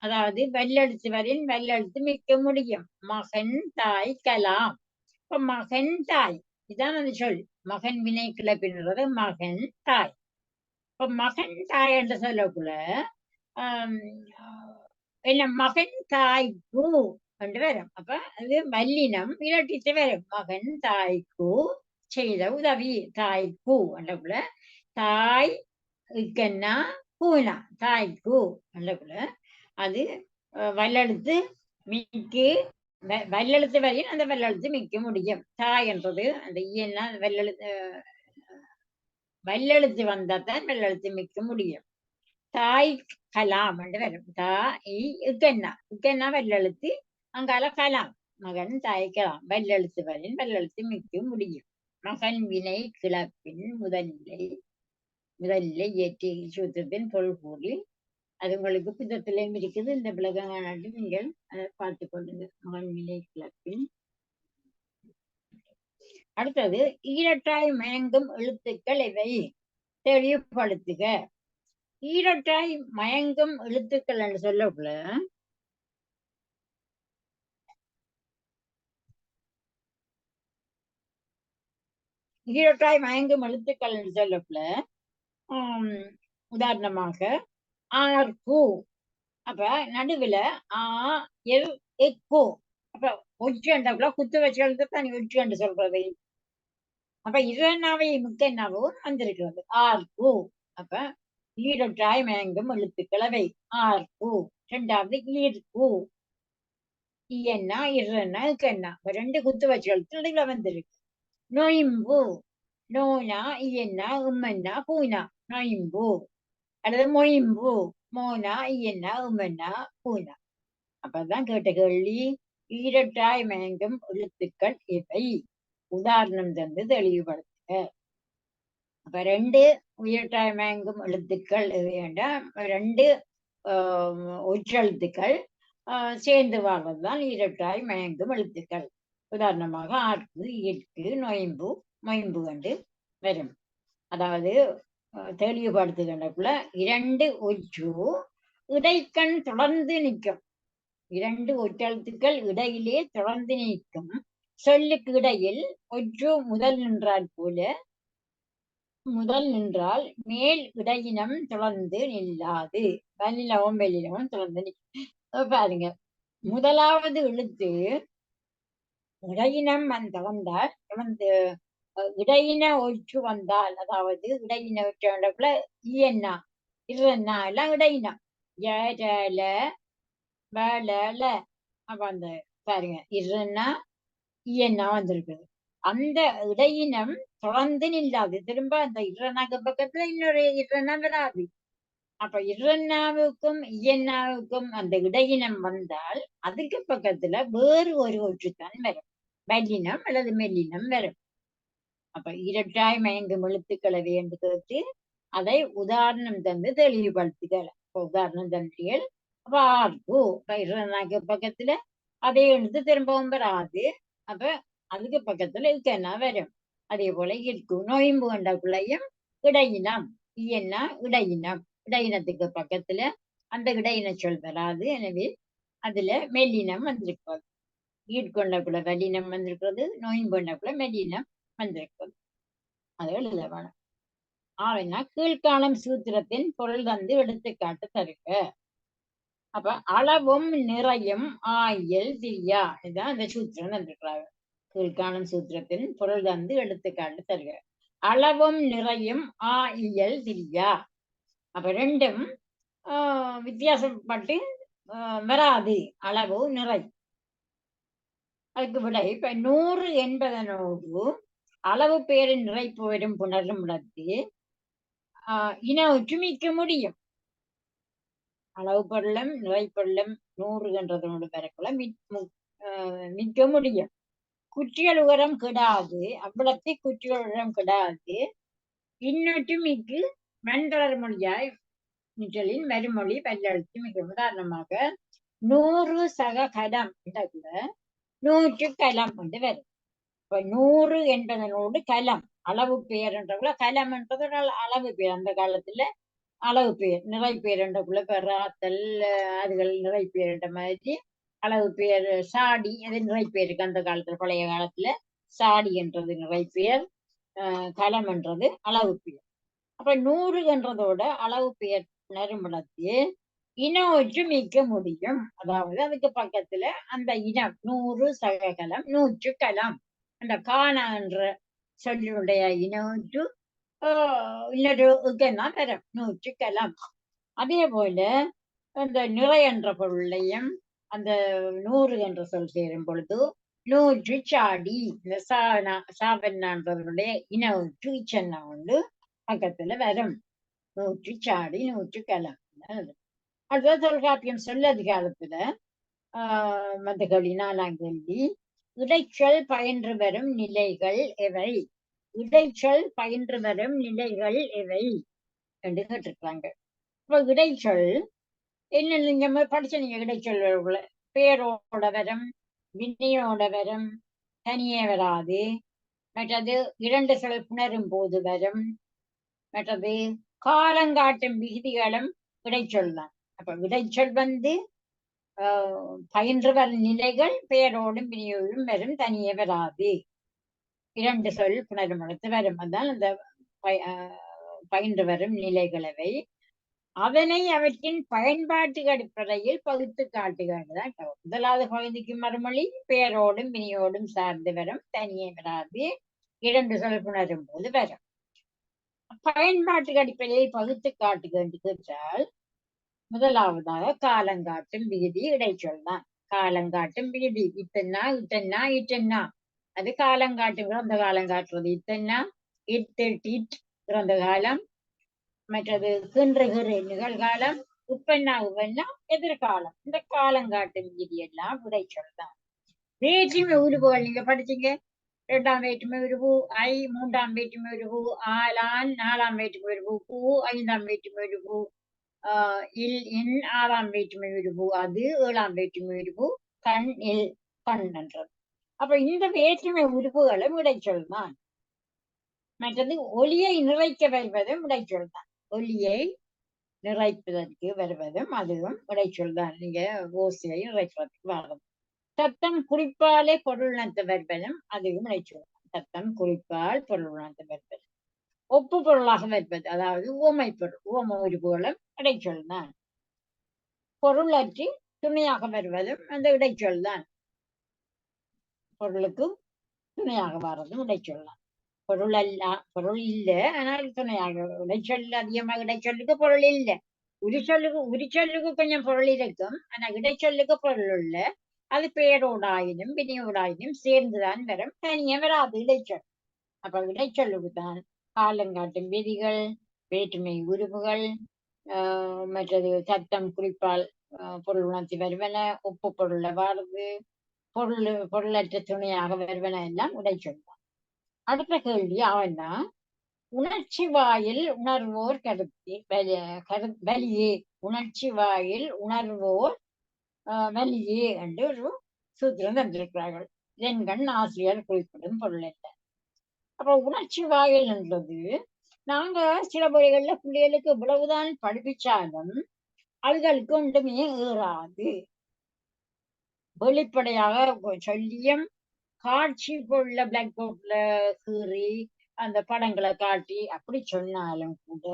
அதாவது வல்லெழுத்து வரையும் வல்லெழுத்து மிக்க முடியும். மகன் தாய் கலாம். இப்ப மகன் தாய் இதான் அந்த சொல். மகன் வினை கிளப்பின்றது மகன் தாய். இப்ப மகன் தாய் என்று சொல்லக்குள்ள என்ன மகன் தாய்க்கு என்று வரும். அப்ப அது வல்லினம் இரட்டித்து வரும். மகன் தாய்க்கு செய்த உதவி. தாய்க்கு என்றக்குள்ள தாய் இக்கன்னா பூனா தாய்க்கு என்றக்குள்ள அது வல்லெழுத்து மிக்கு வல்லெழுத்து வரையும் அந்த வல்லெழுத்து மிக்க முடியும். தாய் என்றது அந்த ஈன்னா வல்லெழுத்து வந்தாதான் வல்லெழுத்து மிக்க முடியும். தாய் கலாம் என்று வரும். இக்கன்னா வல்லெழுத்து அங்கால கலாம். மகன் தாய் கலாம் வல்லெழுத்து வரையும் வல்லெழுத்து மிக்க முடியும். மகன் வினை கிளப்பின் முதல்நிலை இயற்றி சூத்திரத்தின் பொருள் கூறி அது உங்களுக்கு புத்தகத்திலையும் இருக்குது. இந்த விளக்கம் காணாட்டி நீங்கள் அதை பார்த்து கொள்ளுங்க. மகன் வினை கிளப்பின். அடுத்தது ஈரட்டாய் மயங்கும் எழுத்துக்கள் இவை தெளிவுபடுத்துக. ஈரட்டாய் மயங்கும் எழுத்துக்கள் என்று சொல்லக்குள்ள ஈரட்டாய் மயங்கும் எழுத்துக்கள் என்று சொல்லக்குள்ள உதாரணமாக ஆர்கு. அப்ப நடுவுல அப்ப ஒற்றுண்டக்குள்ள குத்து வச்சு எழுத்து தனி ஒற்று என்று சொல்றது. அப்ப இரண்டாவை முக்கென்னாவும் வந்திருக்கிறது. ஆர்கு. அப்ப ஈரட்டாய் மயங்கும் எழுத்துக்கள் அவை. ஆர்கு. இரண்டாவது ஈர்கு. இயன்னா இரன்னா இக்கன்னா 2 குத்து வச்சு எழுத்து நடுவுல வந்திருக்கு. நொயம்பு. நோனா இயன்னா உம்மன்னா பூனா நொயம்பு. அல்லது மொயம்பு. மோனா இயன்னா உம்மன்னா பூனா. அப்பதான் கேட்ட கேள்வி ஈரட்டாய் மயங்கும் எழுத்துக்கள் இவை உதாரணம் தந்து தெளிவுபடுத்துக. அப்ப 2 உயிரட்டாய் மயங்கும் எழுத்துக்கள் வேண்டாம். 2 ஒற்றெழுத்துக்கள் சேர்ந்து வாழ்வதுதான் ஈரட்டாய் மயங்கும் எழுத்துக்கள். உதாரணமாக ஆர்க்கு ஈர்க்கு நொயம்பு மொயம்பு கண்டு வரும். அதாவது தெளிவுபடுத்துகின்றக்குள்ள 2 ஒற்று இடைக்கண் தொடர்ந்து நிற்கும். 2 ஒற்றெழுத்துக்கள் இடையிலே தொடர்ந்து நிற்கும். சொல்லுக்கு இடையில் ஒற்று முதல் நின்றால் மேல் இடையினம் தொடர்ந்து நில்லாது. வல்லினமும் வெள்ளினமும் தொடர்ந்து நிற்கும். பாருங்க, முதலாவது எழுத்து இடையினம் தொடர்ந்தால் தொடர்ந்து இடையின ஒற்று வந்தால், அதாவது இடையின ஒற்று இயன்னா இருன்னா எல்லாம் இடையினம். ல வல அப்ப அந்த பாருங்க இருன்னா இயன்னா வந்திருக்குது. அந்த இடையினம் தொடர்ந்து நில்லாது. திரும்ப அந்த இரனாக்கு பக்கத்துல இன்னொரு இரனா வராது. அப்ப இரண்ணாவுக்கும் இயன்னாவுக்கும் அந்த இடையினம் வந்தால் அதுக்கு பக்கத்துல வேறு ஒரு ஒற்றுத்தான் வரும். வல்லினம் அல்லது மெல்லினம் வரும். அப்ப இரட்டாய் மயங்கும் எழுத்துக்களை என்று கேட்டு அதை உதாரணம் தந்து தெளிவுபடுத்துகள். உதாரணம் தந்தீர்கள். அப்ப ஆர்ப்பு இரண்டாக்கு பக்கத்துல அதை எழுத்து திரும்பவும் வராது. அப்ப அதுக்கு பக்கத்துல இதுக்கு என்ன வரும்? அதே போல இருக்கும். நோயம்பு கண்டக்குள்ளையும் இடையினம் இயன்னா இடையினம். இடையினத்துக்கு பக்கத்துல அந்த இடையின சொல் வராது. எனவே அதுல மெல்லினம் வந்திருக்கிறது. ஈட்கொண்டக்குள்ள வல்லினம் வந்திருக்கிறது. நோயம்பு கண்டக்குள்ள மெல்லினம் வந்திருக்கிறது. அது எழுத வேணும். ஆனா கீழ்காணும் சூத்திரத்தின் பொருள் தந்து எடுத்துக்காட்டு தருக. அப்ப அளவும் நிறையும் ஆயியல் திரியா. இதுதான் அந்த சூத்திரம் தந்திருக்கிறாங்க. கீழ்காணும் சூத்திரத்தின் பொருள் தந்து எடுத்துக்காட்டு தருக. அளவும் நிறையும் ஆயியல் திரியா. அப்ப ரெண்டும் வித்தியாசப்பட்டு வராது. அளவு நிறை. அதுக்கு விட இப்ப 100 என்பதனோடு அளவு பேரின் நிறைப்பு வரும் புணரும் இடத்து இன ஒற்றுமிக்க முடியும். அளவு பொருளும் நிறை பொருளும் 100 என்றதனோடு பெறக்குள்ள மிக்க முடியும். குற்றியல் உரம் கெடாது. அவ்வளத்தை குற்றியல் உரம் கெடாது. இன்னொற்றுமிக்கு மண்தளர் மொழியாய் நிற்றலின் மறுமொழி பல்லெழுத்து மிக. உதாரணமாக 100 சக கலம் கூட 100 கலம் என்று வரும். இப்ப 100 என்பதனோடு கலம் அளவு பெயர் என்றக்குள்ள கலம் என்றது அளவு பெயர். அந்த காலத்துல அளவு பெயர் நிறை பெயர் என்றக்குள்ள பெறாத்தல் அதுகள் நிறை பெயர் என்ற மாதிரி அளவு பெயர். சாடி அது நிறை பெயருக்கு அந்த காலத்துல பழைய காலத்துல சாடி என்றது நிறை பெயர். கலம் என்றது அளவு பெயர். அப்ப 100 என்றதோட அளவு பெயர் நறுமணத்து இன ஒற்றுமிக்க முடியும். அதாவது அதுக்கு பக்கத்துல அந்த இனம் 100 சககலம் 100 கலம் அந்த காண என்ற சொல்லுடைய இனொற்று இன்னொரு தான் வரும் 100 கலம். அதே போல அந்த நிறை என்ற பொருளையும் அந்த 100 என்ற சொல் சேரும் பொழுது 100 சாடி இந்த சாவன்னான்றவருடைய இனொற்று இச்சன்னா உண்டு பக்கத்துல வரும். 100 சாடி 100 கலம். அடுத்த தொல்காப்பியம் சொல்லதிகாரத்துல மதகளி 4ஆம் கேள்வி. இடைச்சொல் பயின்று வரும் நிலைகள் எவை? இடைச்சொல் பயின்று வரும் நிலைகள் எவை என்று கேட்டிருக்காங்க. இப்ப இடைச்சொல் என்ன நீங்க படிச்ச நீங்க இடைச்சொல் பேரோட வரும், வினையோட வரும், தனியே வராது. மற்றது 2 சொல் புணரும் போது வரும். மற்றது காலங்காட்டும் விகுதிகளும் இடைச்சொல் தான். அப்ப இடைச்சொல் பயின்று வரும் நிலைகள் பெயரோடும் வினையோடும் வரும், தனியே வராது. 2 சொல் புணரும் இடத்து வரும். அதான் அந்த பயின்று வரும் நிலைகளவை. அதனை அவற்றின் பயன்பாட்டு அடிப்படையில் பகுத்து காட்டுகிறதுதான். முதலாவது பகுதிக்கு மறுமொழி பெயரோடும் வினையோடும் சார்ந்து வரும், தனியே வராது. 2 சொல் புணரும் போது வரும். பயன்பாட்டு அடிப்படையில் பகுத்து காட்டுகின்றால் முதலாவதாக காலங்காட்டும் விகுதி இடைச்சொல் தான். காலங்காட்டும் விகுதி இத்தன்னா இத்தன்னா இட்டன்னா அது காலங்காட்டும். இறந்த காலம் காட்டுறது இத்தன்னா. இட் இறந்த காலம். மற்றது கின்று நிகழ்காலம். உப்பெண்ணா உவெண்ணா எதிர்காலம். இந்த காலங்காட்டும் விகுதி எல்லாம் இடைச்சொல் தான். வேற்றுமை உருவுகள் நீங்க படிச்சீங்க. 2ஆம் வேற்றுமை உருவு ஐ, 3ஆம் வேற்றுமை உருவு ஆலான், 4ஆம் வேற்றுமை உருவு பூ, 5ஆம் வேற்றுமை உருவு இல் இன், 6ஆம் வேற்றுமை உருவு அது, 7ஆம் வேற்றுமை உருவு கண் இல் கண் என்றது. அப்ப இந்த வேற்றுமை உருவுகளும் இடைச்சொல் தான். மற்றது ஒலியை நிறைக்க வருவதும் இடைச்சொல் தான். ஒலியை நிறைப்பதற்கு வருவதும் அதுவும் இடைச்சொல் தான். நீங்க ஓசையை நிறைக்கிறதுக்கு வர்றது. சத்தம் குறிப்பாலே பொருளுணர்த்த வருவதும் அதுவும் இடைச்சொல். சத்தம் குறிப்பால் பொருளுணர்த்த வருவது. ஒப்பு பொருளாக வருவது அதாவது உவமை பொருள் உவம உருவுகளும் இடைச்சொல் தான். பொருளற்றி துணையாக வருவதும் அந்த இடைச்சொல் தான். பொருளுக்கு துணையாக வர்றதும் இடைச்சொல் தான். பொருள் அல்ல, பொருள் இல்ல. ஆனால் துணையாக இடைச்சொல் அதிகமாக இடைச்சொல்லுக்கு பொருள் இல்ல. உரிச்சொல்லுக்கு கொஞ்சம் பொருள் இருக்கும். ஆனா இடைச்சொல்லுக்கு பொருள் இல்ல. அது பெயரோடாயினும் வினையோடாயினும் சேர்ந்துதான் வரும். தனியே வராது இடைச்சொல். அப்ப இடைச்சொல்லுக்கு தான் காலங்காட்டும் விதிகள், வேற்றுமை உருவுகள், மற்றது சத்தம் குறிப்பால் பொருள் உணர்த்தி வருவன, ஒப்பு பொருள்ல வாருது, பொருளற்ற துணையாக வருவன எல்லாம் இடைச்சொல். அடுத்த கேள்வி அவன்னா, உணர்ச்சி வாயில் உணர்வோர் வலியே. உணர்ச்சி வாயில் உணர்வோர் வலியே என்று ஒரு சூத்திரம் தந்திருக்கிறார்கள். என்கண் ஆசிரியர் குறிப்பிடும் பொருள் என்ன? அப்ப உணர்ச்சி வாயில் என்றது, நாங்க சில முறைகள்ல பிள்ளைகளுக்கு இவ்வளவுதான் படிப்பிச்சாலும் அதுகளுக்கு ஒன்றுமே ஏறாது. வெளிப்படையாக சொல்லியும் காட்சி பொருள்ல பிளாக் போர்ட்ல கீறி அந்த படங்களை காட்டி அப்படி சொன்னாலும் கூட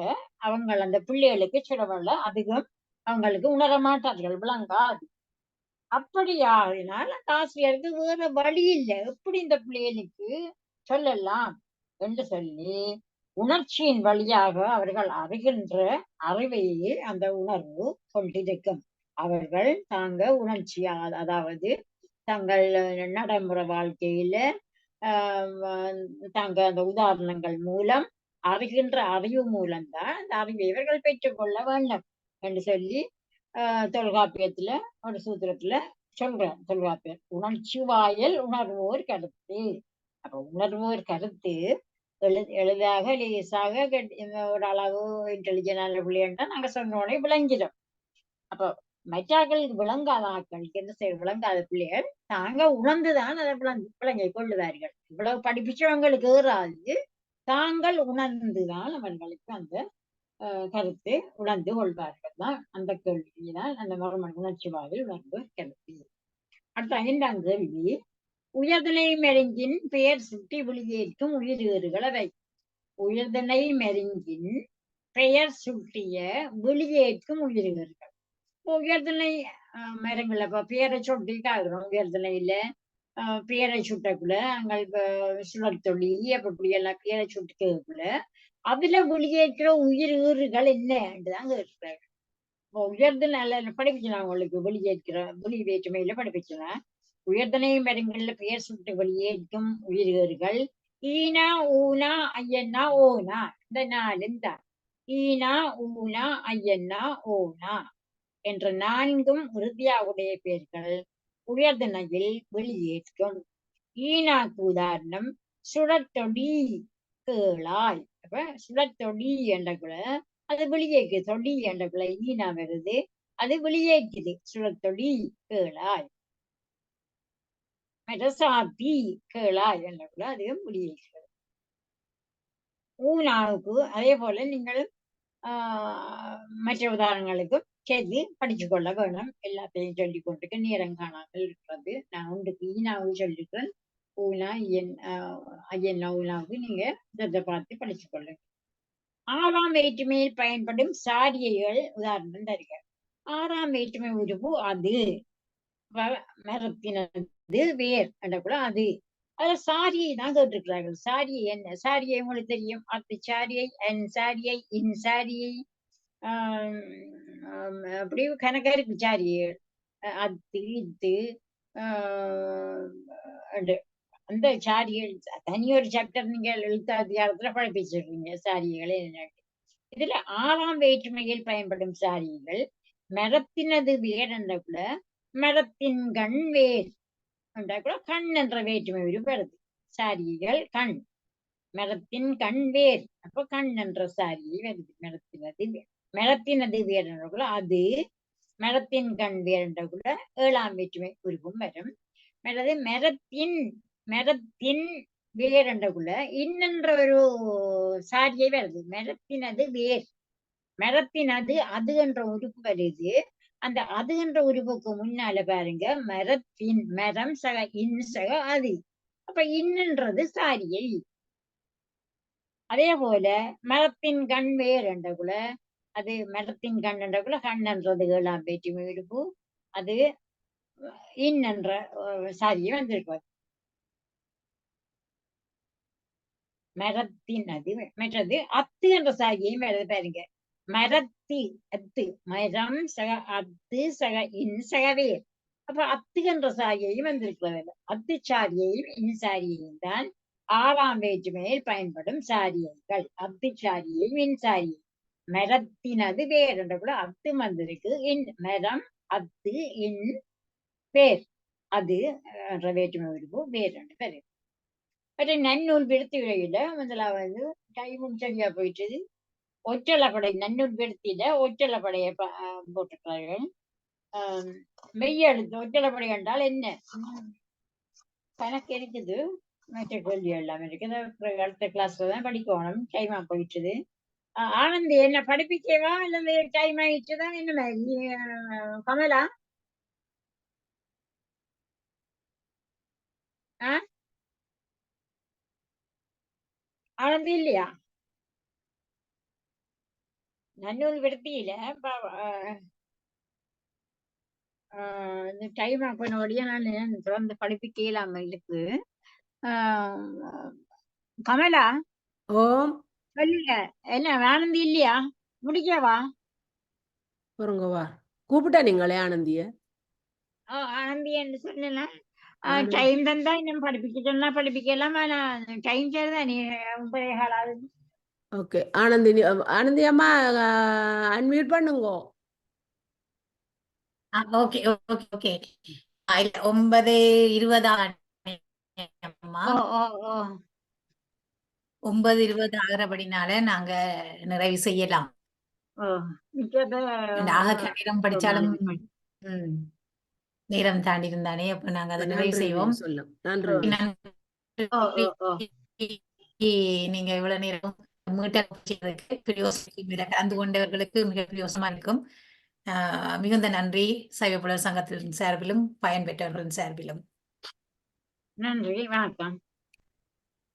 அவங்க அந்த பிள்ளைகளுக்கு சிலவள்ள அதிகம் அவங்களுக்கு உணர மாட்டார்கள், விளங்காது. அப்படியானால் அந்த ஆசிரியருக்கு வேற வழி இல்லை, எப்படி இந்த பிள்ளைகளுக்கு சொல்லலாம் என்று சொல்லி உணர்ச்சியின் வழியாக அவர்கள் அறிகின்ற அறிவையே அந்த உணர்வு கொண்டிருக்கும். அவர்கள் தாங்க உணர்ச்சியா, அதாவது தங்கள் நடைமுறை வாழ்க்கையில தாங்க அந்த உதாரணங்கள் மூலம் அறிகின்ற அறிவு மூலம்தான் அந்த அறிவை இவர்கள் பெற்றுக்கொள்ள வேண்டும் என்று சொல்லி தொல்காப்பியத்துல ஒரு சூத்திரத்துல சொல்றேன். தொல்காப்பியர் உணர்ச்சி வாயல் உணர்வோர் கருத்து. அப்ப உணர்வோர் கருத்து எளிதாக லேசாக ஒரு அளவு இன்டெலிஜென்டான பிள்ளைன்னா நாங்க சொன்னோடனே விளங்கிடும். அப்ப மற்றாக்களுக்கு விளங்காத ஆட்களுக்கு என்ன செய்ய, விளங்காத பிள்ளைகள் தாங்க உணர்ந்துதான் அதை விளங்கிக் கொள்ளுவார்கள். இவ்வளவு படிப்பிச்சவங்களுக்கு ஏறாது, தாங்கள் உணர்ந்துதான் அவர்களுக்கு அந்த கருத்து உணர்ந்து கொள்வார்கள் தான். அந்த கேள்விதான் அந்த மறுமண உணர்ச்சி வாயில் உணர்வு கருத்து. அடுத்த 5ஆம் கேள்வி, உயர்திணை மெருங்கின் பெயர் சுட்டி விழியேற்கும் உயிர்வேறுகள் அவை. உயர்திணை மெருங்கின் பெயர் சுட்டிய விழியேற்கும் உயிர்வேறுகள். உயர்திணை மரங்கள்ல இப்ப பேரை சுட்டி காக்குறோம். உயர்திணையில பேரை சுட்டக்குள்ள அங்க சுழற்தொழி அப்படி எல்லாம் பேரை சுட்டுக்குள்ள அதுல வெளியேற்ற உயிர் ஈறுகள் என்னதான் கேட்கிறாங்க. உயர்திணை படிப்பிச்சுனா உங்களுக்கு வெளி வேற்றுமையில படிப்பிச்சுனா உயர்திணை மரங்கள்ல பெயர் சுட்டு வெளியேற்றும் உயிர்கள் ஈனா ஊனா ஐயன்னா ஓனா, இந்த நாளும் தான். ஈனா ஊனா ஐயன்னா ஓனா என்ற 4ம் இறுதியாவுடைய பெயர்கள் உயர்திணையில் வெளியேற்றும். ஈனாக்கு உதாரணம் சுழற்தொடி கேளாய். அப்ப சுழற்தொடி என்ற கூட அது வெளியேக்கு, தொடி என்ற கூட ஈனா வருது, அது வெளியேக்குது. சுழற்தொடி கேளாய். சாத்தி கேளாய் என்ற கூட அதுவும் வெளியேற்கிறது. ஊனாவுக்கு அதே போல நீங்கள் மற்ற உதாரணங்களுக்கும் சேர்த்து படிச்சு கொள்ள வேணும். எல்லாத்தையும் சொல்லிக் கொண்டிருக்க நேரம் காணாமல் இருக்கிறது. நான் ஒன்றுக்கு ஈனாவும் சொல்லிக்கிறேன், ஊனா ஐயன் ஊனாவுக்கு நீங்க இதை பார்த்து படிச்சு கொள்ளுங்க. 6ஆம் வேற்றுமையில் பயன்படும் சாரியைகள் உதாரணம் தருக. 6ஆம் வேற்றுமை உருவு அது. மரத்தினது வேர் என்ற கூட அது. அதுல சாரியை தான் கேட்டிருக்கிறார்கள். சாரியை என்ன? சாரியை உங்களுக்கு தெரியும். அத்து சாரியை, என் சாரியை, இன் சாரியை, அப்படி கணக்கா இருக்கு சாரியை. அத்து இத்து அந்த சாரிகள் தனியொரு சாப்டர் நீங்க எழுத்து அதிகாரத்துல படிப்பிச்சிருக்கீங்க சாரிகளை என்ன. இதுல 6ஆம் வேற்றுமையில் பயன்படும் சாரிகள் மரத்தினது வேர் என்ற கூட மரத்தின் கண் வேர் என்ற கூட கண் என்ற வேற்றுமை வருது. சாரிகள் கண், மரத்தின் கண் வேர், அப்ப கண் என்ற சாரியை வருது. மரத்தினது வேர் என்ற கூட அது, மரத்தின் கண் வேர் என்ற கூட 7ஆம் வேற்றுமை உருவும் வரும். மரத்தின் வேர் என்ற கூட இன்னென்ற ஒரு சாரியை வருது. மரத்தினது வேர், மரத்தினது அது என்ற உறுப்பு வருது. அந்த அது என்ற உருவுக்கு முன்னால பாருங்க மரத்தின், மரம் சக இன் சக அது, அப்ப இன்னன்றது சாரியை. அதே போல மரத்தின் கண் வேர் என்ற கூட அது மரத்தின் கண் என்ற கூட கண் என்றது 7ஆம் வேற்றுமை உறுப்பு, அது இன் என்ற சாரியை வந்திருக்கும். மரத்தினது மற்றது அத்து என்ற சாகியும் வருது பாருங்க. மரத்தி அத்து மரம் சக அத்து சக இன் சகவேர். அப்ப அத்து என்ற சாகியையும் வந்திருக்கிறது. அத்து சாரியையும் இன் சாரியையும் தான் 6ஆம் வேற்றுமையில் பயன்படும் சாரியங்கள். அத்து சாரியையும் இன் சாரியை. மரத்தினது வேர் என்ற கூட அத்து வந்திருக்கு. இன் மரம் அத்து இன் பேர் அது என்ற வேற்றுமை உருவு வேர் என்று பேரு. மற்ற நன்னூல் விடுத்தி விடையில முதலாவது டைமும் சரியா போயிட்டது. ஒற்றளப்படை நன்னூல் விடுத்தியில ஒற்றளப்படையை போட்டிருக்கிறார்கள். மெய்யெழுத்து ஒற்றளப்படை என்றால் என்ன? கணக்கு இருக்குது. மற்ற கேள்வி எல்லாம் இருக்குது. அடுத்த கிளாஸ்ல தான் படிக்கணும். டைமா போயிட்டுது. ஆனந்தி என்ன படிப்பிக்கவா இல்ல டைம் ஆயிடுச்சுதான் என்ன மாதிரி? கமலா ஆனந்தி இல்லையா? நன்னூல் விடுத்தியில இந்த டைம் ஆக்கினோடைய நான் தொடர்ந்து படிப்பிக்க இயலாம இருக்கு. கமலா ஓம் சொல்லுங்க. என்ன ஆனந்தி இல்லையா? முடிக்கவா? பொறுங்கவா கூப்பிட்டா நீங்களே ஆனந்திய ஆனந்தி என்று சொன்னா டைம் தந்தா இன்னும் படிப்பிக்க சொன்னா படிப்பிக்கலாம். ஆனா டைம் சரிதான். நீ 9:15 ஆகுது. ஓகே ஆனந்தி ஆனந்தி அம்மா அன்மியூட் பண்ணுங்க. ஓகே ஓகே ஓகே 9:20 அம்மா. 9:20 ஆகிறபடினால நாங்க நிறைவு செய்யலாம். நேரம் படிச்சாலும் நேரம் தாண்டி இருந்தானே, அப்ப நாங்க அதை நிறைவு செய்வோம். நீங்க இவ்வளவு நேரம் கலந்து கொண்டவர்களுக்கு மிக பிரயோசனமா இருக்கும். மிகுந்த நன்றி. சைவப்புலர் சங்கத்தின் சார்பிலும் பயன்பெற்றவர்களின் சார்பிலும் நன்றி. வணக்கம்.